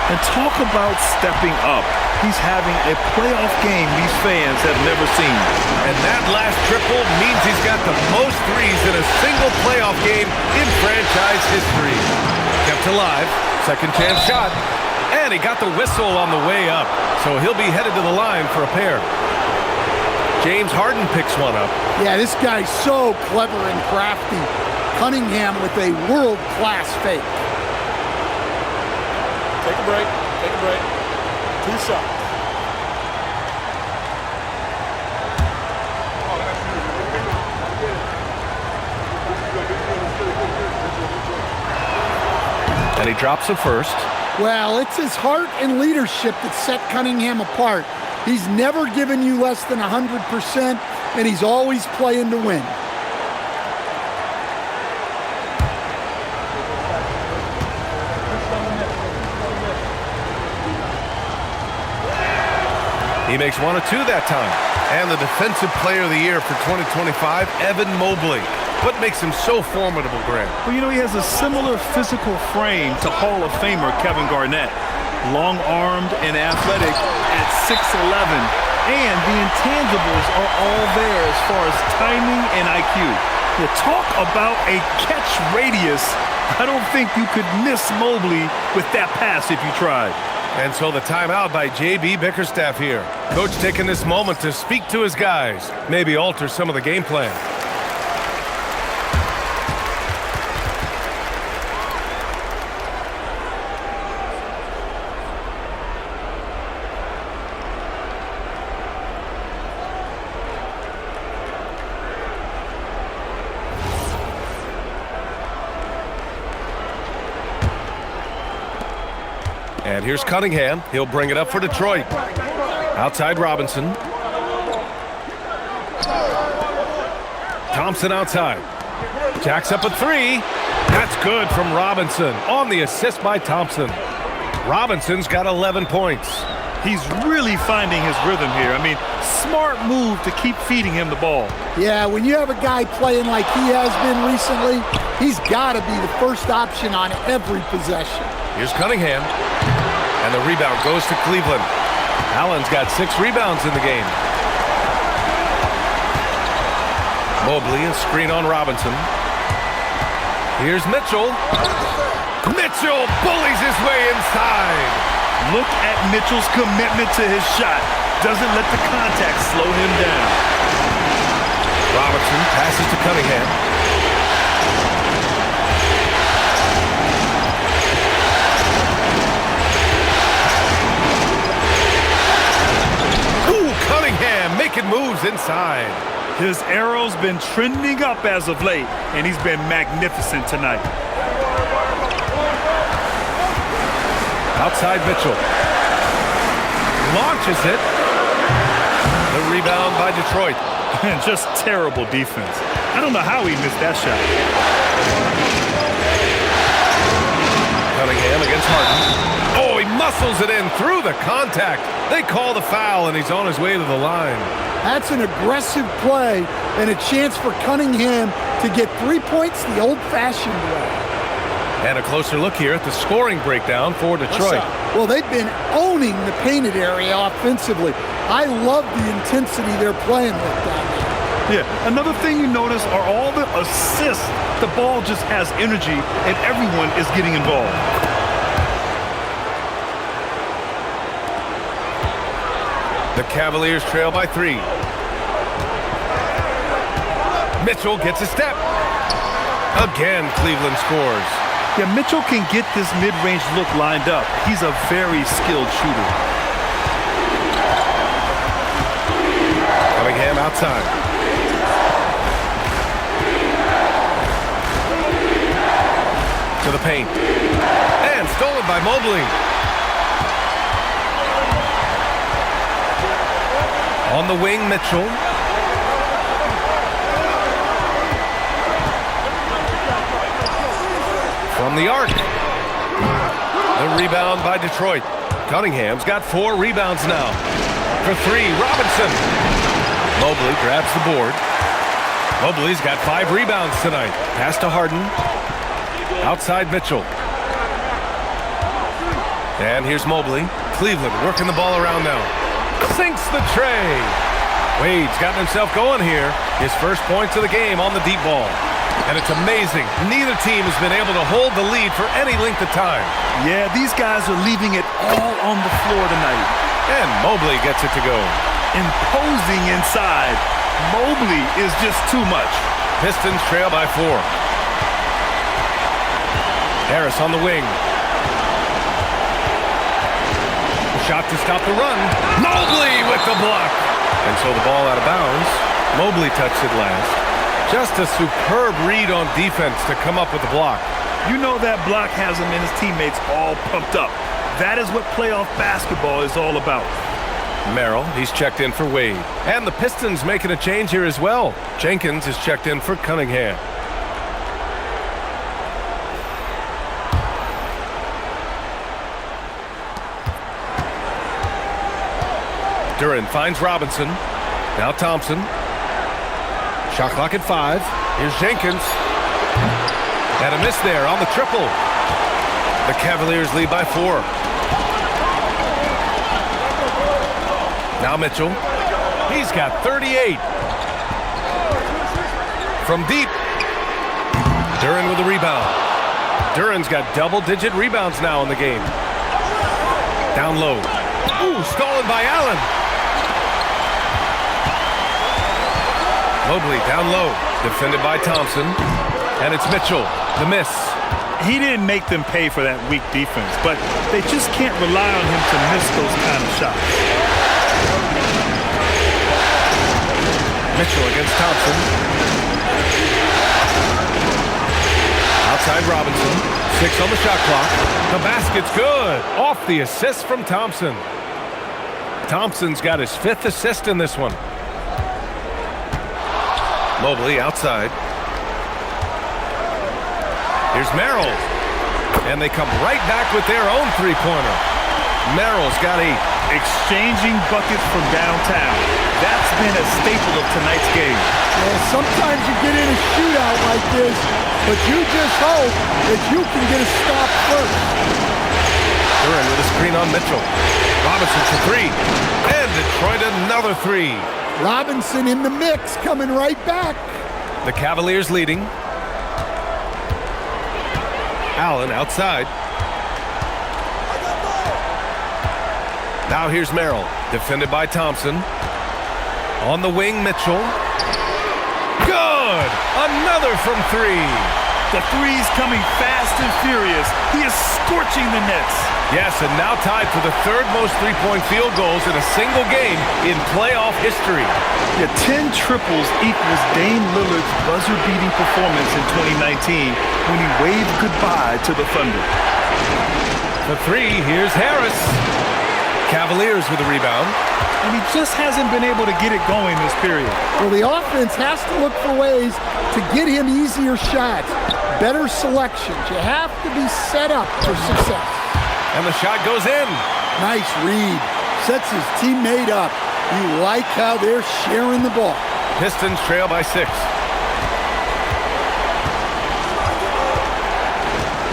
And talk about stepping up. He's having a playoff game these fans have never seen. And that last triple means he's got the most threes in a single playoff game in franchise history. Kept alive. Second chance shot. And he got the whistle on the way up. So he'll be headed to the line for a pair. James Harden picks one up. Yeah, this guy's so clever and crafty. Cunningham with a world-class fake. Take a break. Take a break. 2 shots. And he drops the first. Well, it's his heart and leadership that set Cunningham apart. He's never given you less than 100%, and he's always playing to win. He makes 1 of 2 that time. And the Defensive Player of the Year for 2025, Evan Mobley. What makes him so formidable, Grant? Well, you know, he has a similar physical frame to Hall of Famer Kevin Garnett. Long-armed and athletic at 6'11". And the intangibles are all there as far as timing and IQ. You talk about a catch radius. I don't think you could miss Mobley with that pass if you tried. And so the timeout by J.B. Bickerstaff here. Coach taking this moment to speak to his guys, maybe alter some of the game plan. And here's Cunningham. He'll bring it up for Detroit. Outside Robinson. Thompson outside. Jacks up a 3. That's good from Robinson on the assist by Thompson. Robinson's got 11 points. He's really finding his rhythm here. I mean, smart move to keep feeding him the ball. Yeah, when you have a guy playing like he has been recently, he's got to be the first option on every possession. Here's Cunningham. And the rebound goes to Cleveland. Allen's got 6 rebounds in the game. Mobley, a screen on Robinson. Here's Mitchell. Mitchell bullies his way inside. Look at Mitchell's commitment to his shot. Doesn't let the contact slow him down. Robinson passes to Cunningham. Cunningham making moves inside. His arrow's been trending up as of late, and he's been magnificent tonight. Outside Mitchell. Launches it. The rebound by Detroit. And just terrible defense. I don't know how he missed that shot. Cunningham against Harden. Oh, he muscles it in through the contact. They call the foul, and he's on his way to the line. That's an aggressive play and a chance for Cunningham to get 3 points the old-fashioned way. And a closer look here at the scoring breakdown for Detroit. Well, they've been owning the painted area offensively. I love the intensity they're playing with down there. Yeah, another thing you notice are all the assists. The ball just has energy, and everyone is getting involved. The Cavaliers trail by 3. Mitchell gets a step. Again, Cleveland scores. Yeah, Mitchell can get this mid-range look lined up. He's a very skilled shooter. Cunningham outside. To the paint. And stolen by Mobley. On the wing, Mitchell. From the arc. The rebound by Detroit. Cunningham's got 4 rebounds now. For 3, Robinson. Mobley grabs the board. Mobley's got 5 rebounds tonight. Pass to Harden. Outside Mitchell. And here's Mobley. Cleveland working the ball around now. Sinks the tray. Wade's gotten himself going here. His first points of the game on the deep ball. And it's amazing. Neither team has been able to hold the lead for any length of time. Yeah, these guys are leaving it all on the floor tonight. And Mobley gets it to go. Imposing inside. Mobley is just too much. Pistons trail by 4. Harris on the wing. Shot to stop the run. Mobley with the block. And so the ball out of bounds. Mobley touched it last. Just a superb read on defense to come up with the block. You know that block has him and his teammates all pumped up. That is what playoff basketball is all about. Merrill, he's checked in for Wade. And the Pistons making a change here as well. Jenkins is checked in for Cunningham. Duran finds Robinson. Now Thompson. Shot clock at 5. Here's Jenkins. And a miss there on the triple. The Cavaliers lead by 4. Now Mitchell. He's got 38. From deep. Duran with a rebound. Duran's got double-digit rebounds now in the game. Down low. Ooh, stolen by Allen. Mobley down low, defended by Thompson, and it's Mitchell, the miss. He didn't make them pay for that weak defense, but they just can't rely on him to miss those kind of shots. Mitchell against Thompson. Outside Robinson, 6 on the shot clock. The basket's good, off the assist from Thompson. Thompson's got his 5th assist in this one. Mobley outside. Here's Merrill. And they come right back with their own 3-pointer. Merrill's got 8. Exchanging buckets from downtown. That's been a staple of tonight's game. Well, sometimes you get in a shootout like this, but you just hope that you can get a stop first. Duran with a screen on Mitchell. Robinson for 3. And Detroit another 3. Robinson in the mix, coming right back. The Cavaliers leading. Allen outside. Now here's Merrill, defended by Thompson. On the wing, Mitchell. Good! Another from 3. The three's coming fast and furious. He is scorching the nets. Yes, and now tied for the 3rd most three-point field goals in a single game in playoff history. Yeah, 10 triples equals Dame Lillard's buzzer-beating performance in 2019 when he waved goodbye to the Thunder. For 3, here's Harris. Cavaliers with a rebound. And he just hasn't been able to get it going this period. Well, the offense has to look for ways to get him easier shots, better selections. You have to be set up for success. And the shot goes in. Nice read. Sets his teammate up. You like how they're sharing the ball. Pistons trail by 6.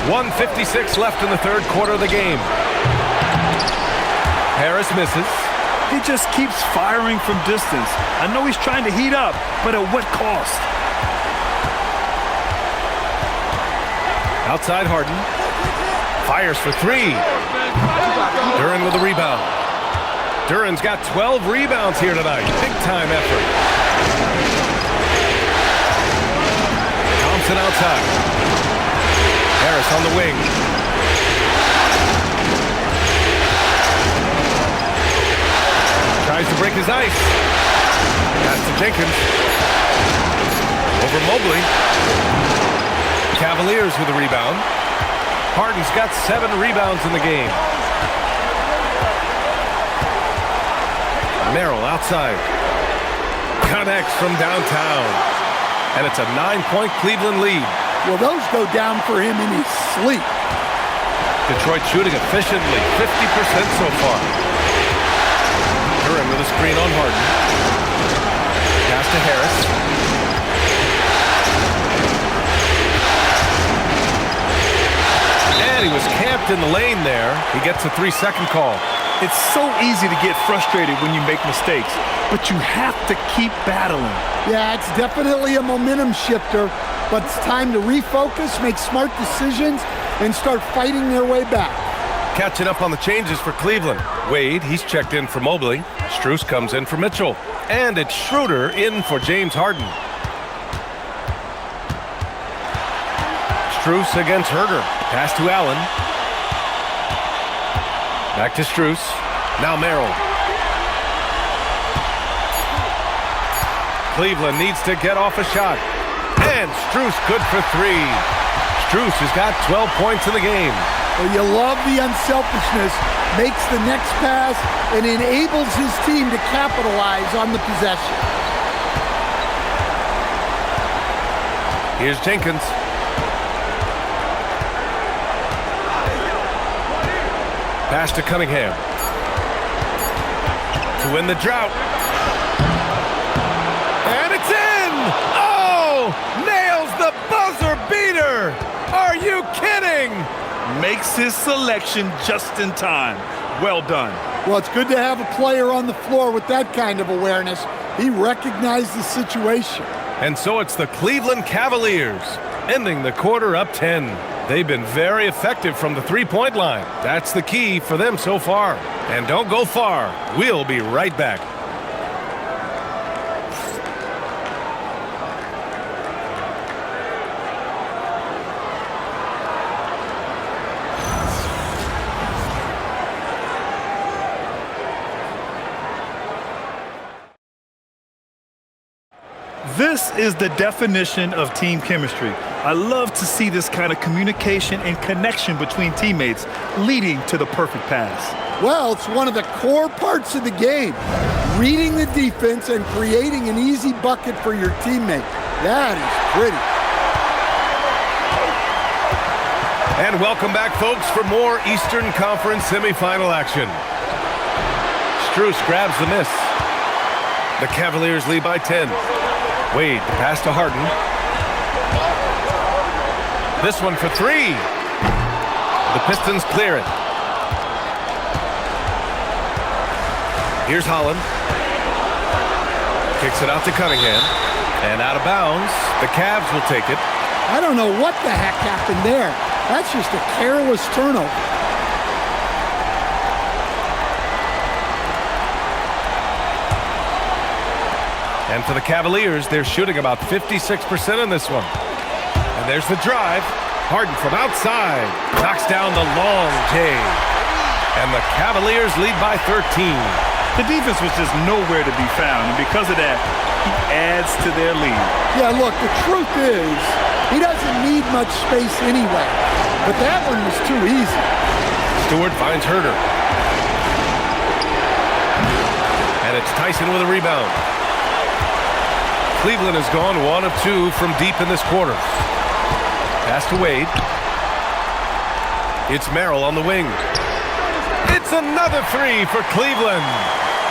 1:56 left in the third quarter of the game. Harris misses. He just keeps firing from distance. I know he's trying to heat up, but at what cost? Outside Harden. Fires for three. Duren with a rebound. Duren's got 12 rebounds here tonight. Big-time effort. Thompson outside. Harris on the wing. Tries to break his ice. Pass to Jenkins. Over Mobley. Cavaliers with a rebound. Harden's got 7 rebounds in the game. Merrill outside. Connects from downtown. And it's a 9-point Cleveland lead. Well, those go down for him in his sleep. Detroit shooting efficiently, 50% so far. Duren with a screen on Harden. Pass to Harris. And he was camped in the lane there. He gets a 3-second call. It's so easy to get frustrated when you make mistakes, but you have to keep battling. Yeah, it's definitely a momentum shifter, but it's time to refocus, make smart decisions, and start fighting their way back. Catching up on the changes for Cleveland. Wade, he's checked in for Mobley. Strus comes in for Mitchell. And it's Schroeder in for James Harden. Strus against Herder. Pass to Allen. Back to Strus. Now Merrill. Cleveland needs to get off a shot. And Strus good for 3. Strus has got 12 points in the game. Well, you love the unselfishness, makes the next pass, and enables his team to capitalize on the possession. Here's Jenkins. Pass to Cunningham. To win the drought. And it's in! Oh! Nails the buzzer beater! Are you kidding? Makes his selection just in time. Well done. Well, it's good to have a player on the floor with that kind of awareness. He recognized the situation. And so it's the Cleveland Cavaliers, ending the quarter up 10. They've been very effective from the three-point line. That's the key for them so far. And don't go far. We'll be right back. This is the definition of team chemistry. I love to see this kind of communication and connection between teammates leading to the perfect pass. Well, it's one of the core parts of the game. Reading the defense and creating an easy bucket for your teammate. That is pretty. And welcome back, folks, for more Eastern Conference semifinal action. Strus grabs the miss. The Cavaliers lead by 10. Wade, pass to Harden. This one for 3. The Pistons clear it. Here's Holland. Kicks it out to Cunningham. And out of bounds. The Cavs will take it. I don't know what the heck happened there. That's just a careless turnover. And for the Cavaliers, they're shooting about 56% in this one. And there's the drive. Harden from outside. Knocks down the long J. And the Cavaliers lead by 13. The defense was just nowhere to be found, and because of that, he adds to their lead. Yeah, look, the truth is, he doesn't need much space anyway. But that one was too easy. Stewart finds Herder. And it's Tyson with a rebound. Cleveland has gone 1 of 2 from deep in this quarter. Pass to Wade. It's Merrill on the wing. It's another 3 for Cleveland.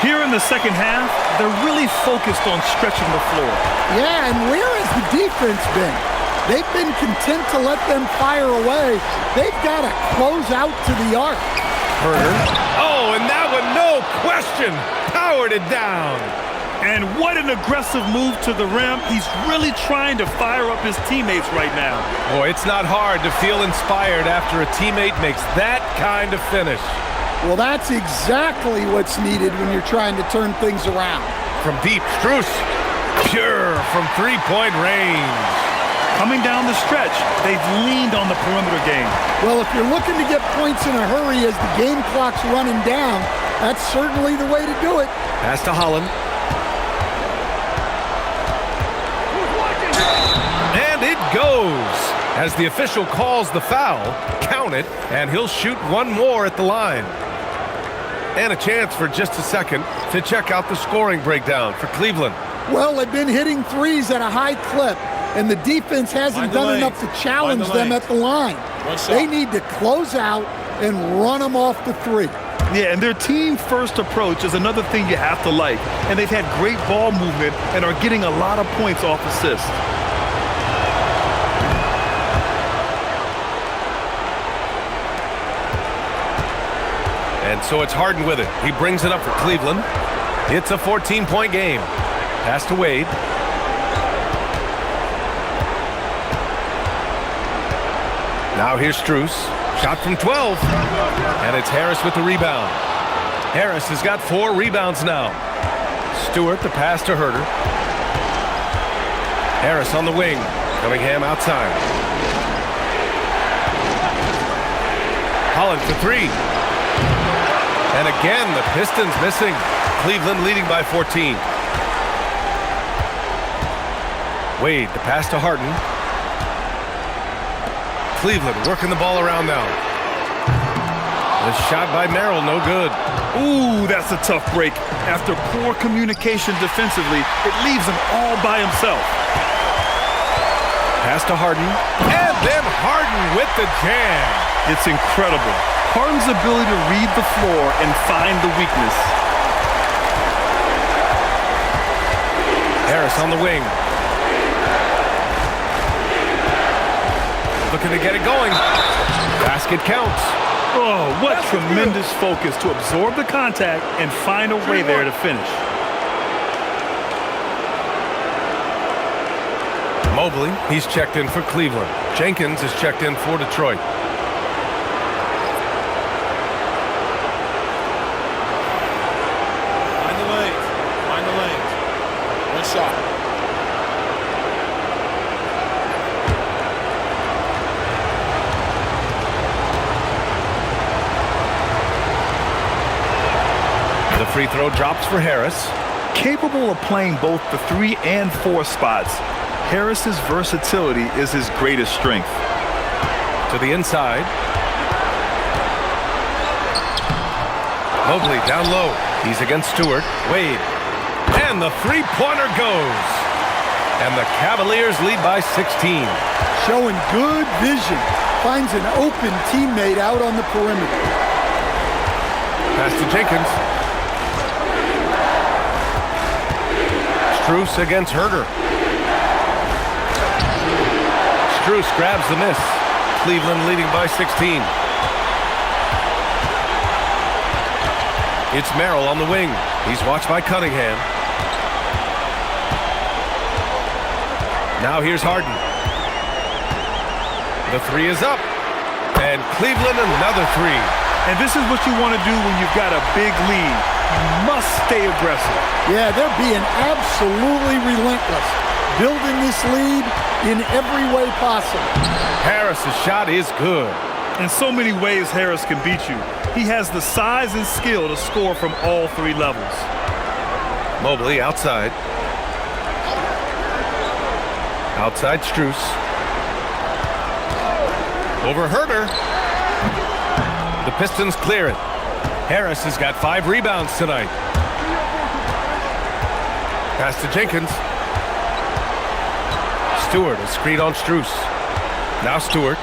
Here in the second half, they're really focused on stretching the floor. Yeah, and where has the defense been? They've been content to let them fire away. They've got to close out to the arc. Herder. Oh, and that one, no question, powered it down. And what an aggressive move to the rim. He's really trying to fire up his teammates right now. Boy, it's not hard to feel inspired after a teammate makes that kind of finish. Well, that's exactly what's needed when you're trying to turn things around. From deep, Strus. Pure from three-point range. Coming down the stretch, they've leaned on the perimeter game. Well, if you're looking to get points in a hurry as the game clock's running down, that's certainly the way to do it. Pass to Holland. And it goes. As the official calls the foul, count it, and he'll shoot one more at the line. And a chance for just a second to check out the scoring breakdown for Cleveland. Well, they've been hitting threes at a high clip, and the defense hasn't done enough to challenge them at the line. They need to close out and run them off the three. Yeah, and their team-first approach is another thing you have to like. And they've had great ball movement and are getting a lot of points off assists. And so it's Harden with it. He brings it up for Cleveland. It's a 14-point game. Pass to Wade. Now here's Strus. Shot from 12. And it's Harris with the rebound. Harris has got 4 rebounds now. Stewart the pass to Herder. Harris on the wing. Cunningham outside. Holland for 3. And again, the Pistons missing. Cleveland leading by 14. Wade, the pass to Harden. Cleveland working the ball around now. The shot by Merrill, no good. Ooh, that's a tough break. After poor communication defensively, it leaves him all by himself. Pass to Harden. And then Harden with the jam. It's incredible. Harden's ability to read the floor and find the weakness. Harris on the wing. Looking to get it going. Basket counts. Oh, what tremendous focus to absorb the contact and find a way there to finish. Mobley, he's checked in for Cleveland. Jenkins is checked in for Detroit. Find the lanes. Find the lanes. One shot. The free throw drops for Harris. Capable of playing both the 3 and 4 spots, Harris's versatility is his greatest strength. To the inside. Mobley down low. He's against Stewart. Wade. And the three-pointer goes. And the Cavaliers lead by 16. Showing good vision. Finds an open teammate out on the perimeter. Pass to Jenkins. Strus against Herder. Strus grabs the miss. Cleveland leading by 16. It's Merrill on the wing. He's watched by Cunningham. Now here's Harden. The 3 is up. And Cleveland another 3. And this is what you want to do when you've got a big lead. You must stay aggressive. Yeah, they're being absolutely relentless. Building this lead in every way possible. Harris's shot is good. In so many ways, Harris can beat you. He has the size and skill to score from all 3 levels. Mobley outside. Outside Strus. Over Herder. The Pistons clear it. Harris has got 5 rebounds tonight. Pass to Jenkins. Stewart, a screen on Strus. Now Stewart.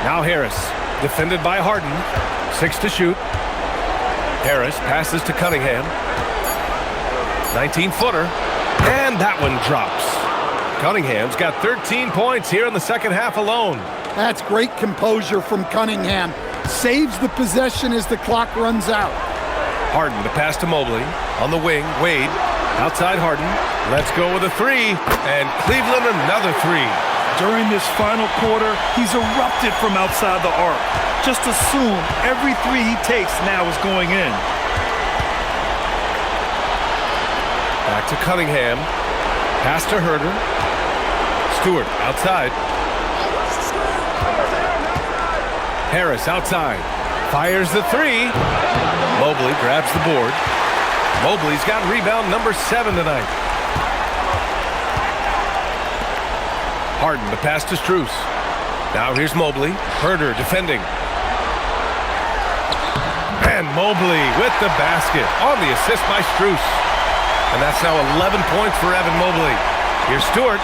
Now Harris, defended by Harden. 6 to shoot. Harris passes to Cunningham. 19-footer. And that one drops. Cunningham's got 13 points here in the second half alone. That's great composure from Cunningham. Saves the possession as the clock runs out. Harden to pass to Mobley. On the wing, Wade. Outside Harden. Let's go with a three. And Cleveland another three. During this final quarter, he's erupted from outside the arc. Just assume every three he takes now is going in. Back to Cunningham. Pass to Herder. Stewart outside. Harris outside. Fires the three. Mobley grabs the board. Mobley's got rebound number 7 tonight. Harden to pass to Strus. Now here's Mobley. Herder defending. And Mobley with the basket on the assist by Strus. And that's now 11 points for Evan Mobley. Here's Stewart.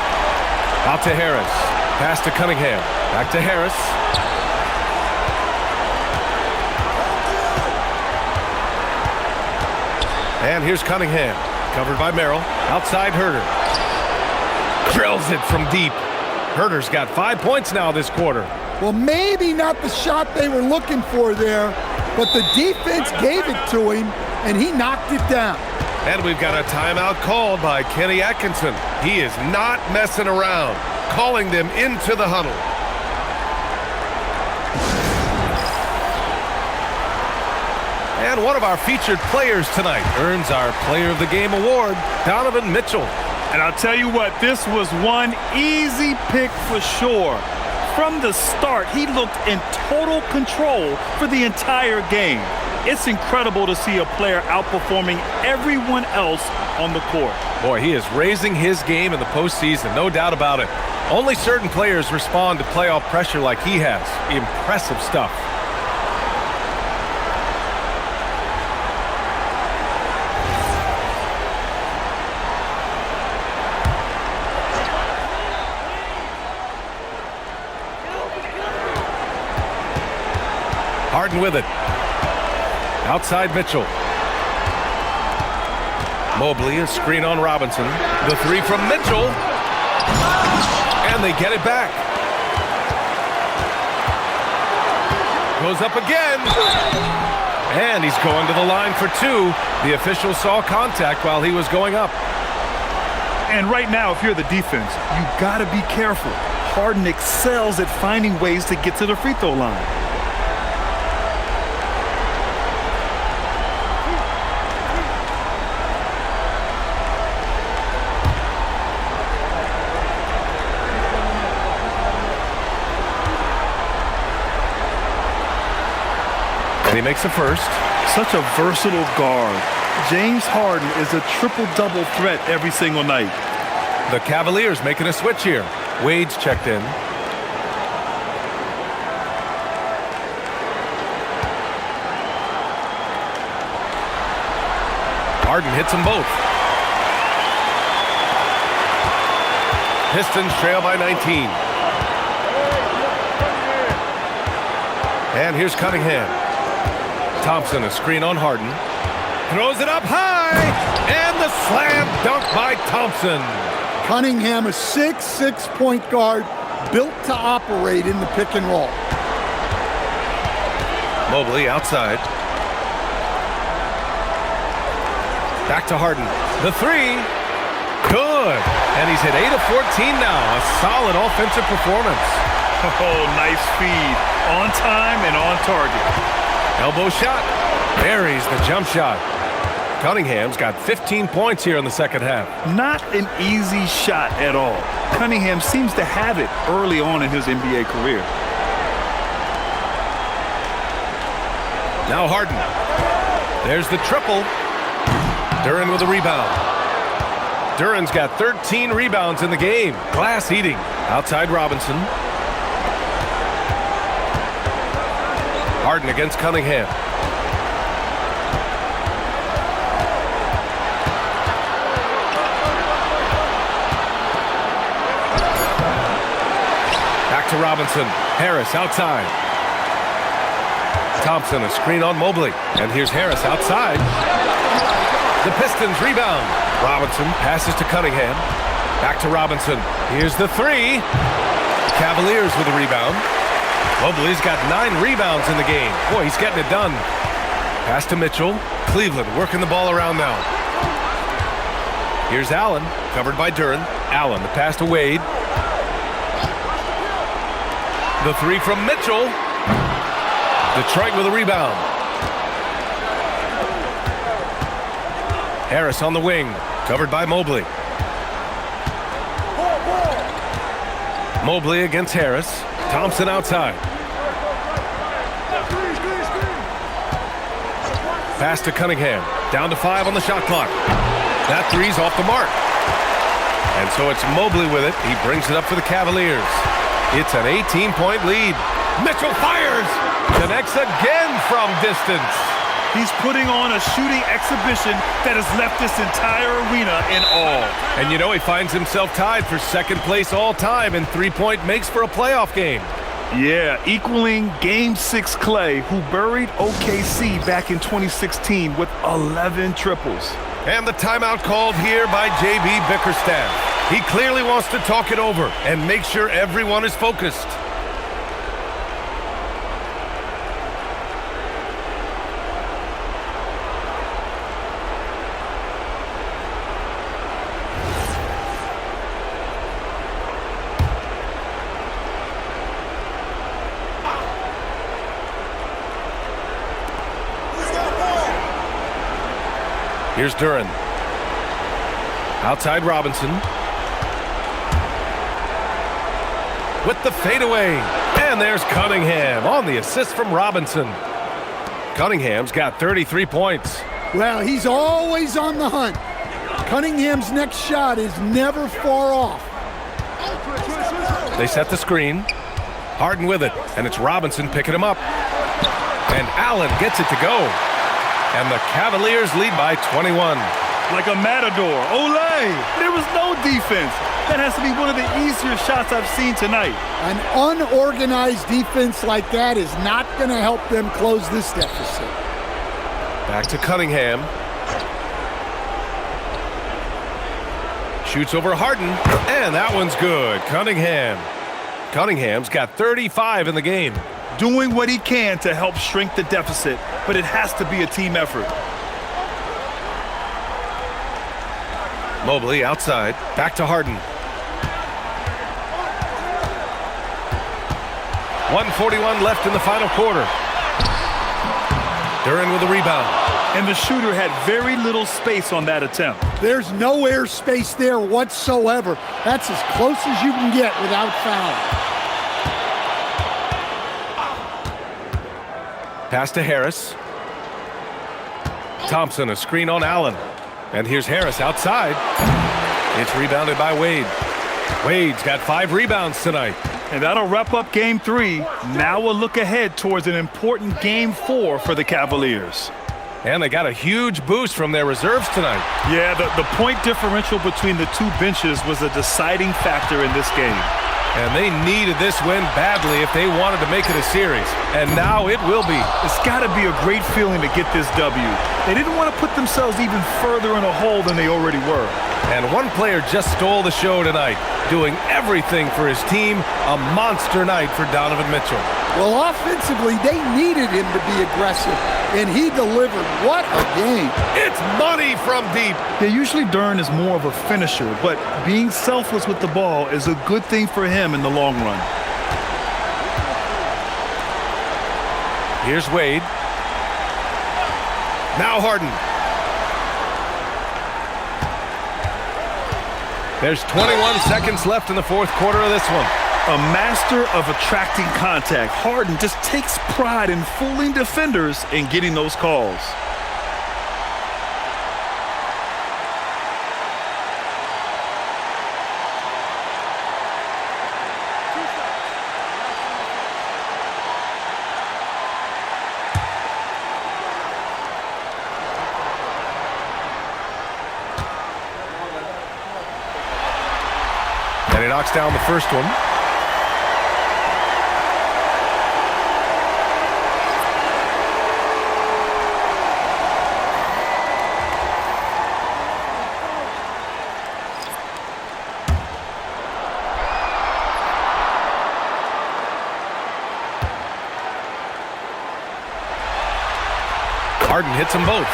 Out to Harris. Pass to Cunningham. Back to Harris. And here's Cunningham. Covered by Merrill. Outside Herder. Drills it from deep. Herder's got 5 points now this quarter. Well, maybe not the shot they were looking for there, but the defense gave it to him, and he knocked it down. And we've got a timeout called by Kenny Atkinson. He is not messing around, calling them into the huddle. And one of our featured players tonight earns our Player of the Game award, Donovan Mitchell. And I'll tell you what, this was one easy pick for sure. From the start, he looked in total control for the entire game. It's incredible to see a player outperforming everyone else on the court. Boy, he is raising his game in the postseason, no doubt about it. Only certain players respond to playoff pressure like he has. Impressive stuff. Harden with it. Outside Mitchell. Mobley, a screen on Robinson. The three from Mitchell. And they get it back. Goes up again. And he's going to the line for two. The official saw contact while he was going up. And right now, if you're the defense, you got to be careful. Harden excels at finding ways to get to the free throw line. And he makes the first. Such a versatile guard. James Harden is a triple-double threat every single night. The Cavaliers making a switch here. Wade's checked in. Harden hits them both. Pistons trail by 19. And here's Cunningham. Thompson, a screen on Harden. Throws it up high. And the slam dunk by Thompson. Cunningham, a 6'6" point guard, built to operate in the pick and roll. Mobley outside. Back to Harden. The three. Good. And he's hit 8 of 14 now. A solid offensive performance. Oh, nice feed. On time and on target. Elbow shot. Buries the jump shot. Cunningham's got 15 points here in the second half. Not an easy shot at all. Cunningham seems to have it early on in his NBA career. Now Harden. There's the triple. Duren with a rebound. Duren's got 13 rebounds in the game. Glass eating. Outside Robinson. Harden against Cunningham. Back to Robinson. Harris outside. Thompson, a screen on Mobley. And here's Harris outside. The Pistons rebound. Robinson passes to Cunningham. Back to Robinson. Here's the three. Cavaliers with a rebound. Mobley's got 9 rebounds in the game. Boy, he's getting it done. Pass to Mitchell. Cleveland working the ball around now. Here's Allen, covered by Duren. Allen, the pass to Wade. The three from Mitchell. Detroit with a rebound. Harris on the wing, covered by Mobley. Mobley against Harris. Thompson outside. Pass to Cunningham. Down to 5 on the shot clock. That three's off the mark. And so it's Mobley with it. He brings it up for the Cavaliers. It's an 18-point lead. Mitchell fires. Connects again from distance. He's putting on a shooting exhibition that has left this entire arena in awe. And you know, he finds himself tied for second place all time in three-point makes for a playoff game. Yeah, equaling Game 6 Clay, who buried OKC back in 2016 with 11 triples. And the timeout called here by J.B. Bickerstaff. He clearly wants to talk it over and make sure everyone is focused. Here's Duren. Outside Robinson. With the fadeaway. And there's Cunningham on the assist from Robinson. Cunningham's got 33 points. Well, he's always on the hunt. Cunningham's next shot is never far off. They set the screen. Harden with it. And it's Robinson picking him up. And Allen gets it to go. And the Cavaliers lead by 21. Like a matador. Olay! There was no defense. That has to be one of the easier shots I've seen tonight. An unorganized defense like that is not going to help them close this deficit. Back to Cunningham. Shoots over Harden. And that one's good. Cunningham's got 35 in the game. Doing what he can to help shrink the deficit, but it has to be a team effort. Mobley outside. Back to Harden. 1:41 left in the final quarter. Duren with a rebound. And the shooter had very little space on that attempt. There's no air space there whatsoever. That's as close as you can get without fouling. Pass to Harris. Thompson, a screen on Allen. And here's Harris outside. It's rebounded by Wade. Wade's got 5 rebounds tonight. And that'll wrap up Game 3. Now we'll look ahead towards an important Game 4 for the Cavaliers. And they got a huge boost from their reserves tonight. Yeah, the point differential between the two benches was a deciding factor in this game. And they needed this win badly if they wanted to make it a series. And now it will be. It's got to be a great feeling to get this W. They didn't want to put themselves even further in a hole than they already were. And one player just stole the show tonight, doing everything for his team. A monster night for Donovan Mitchell. Well, offensively, they needed him to be aggressive, and he delivered. What a game. It's money from deep. Yeah, usually Duren is more of a finisher, but being selfless with the ball is a good thing for him in the long run. Here's Wade. Now Harden. There's 21 seconds left in the fourth quarter of this one. A master of attracting contact. Harden just takes pride in fooling defenders and getting those calls. And he knocks down the first one. Harden hits them both.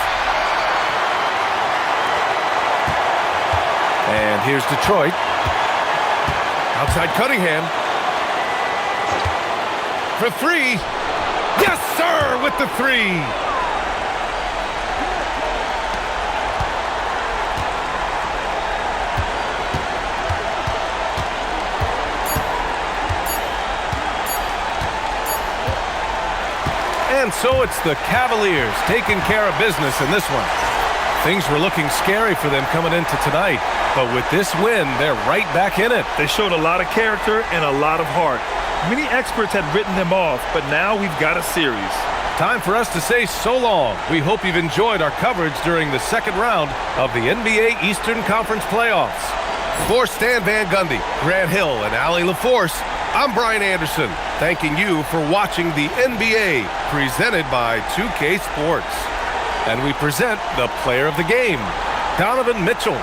And here's Detroit. Outside Cunningham. For three. Yes, sir, with the three. And so it's the Cavaliers taking care of business in this one. Things were looking scary for them coming into tonight, but with this win, they're right back in it. They showed a lot of character and a lot of heart. Many experts had written them off, but now we've got a series. Time for us to say so long. We hope you've enjoyed our coverage during the second round of the NBA Eastern Conference playoffs. For Stan Van Gundy, Grant Hill, and Allie LaForce, I'm Brian Anderson, thanking you for watching the NBA presented by 2K Sports. And we present the player of the game, Donovan Mitchell.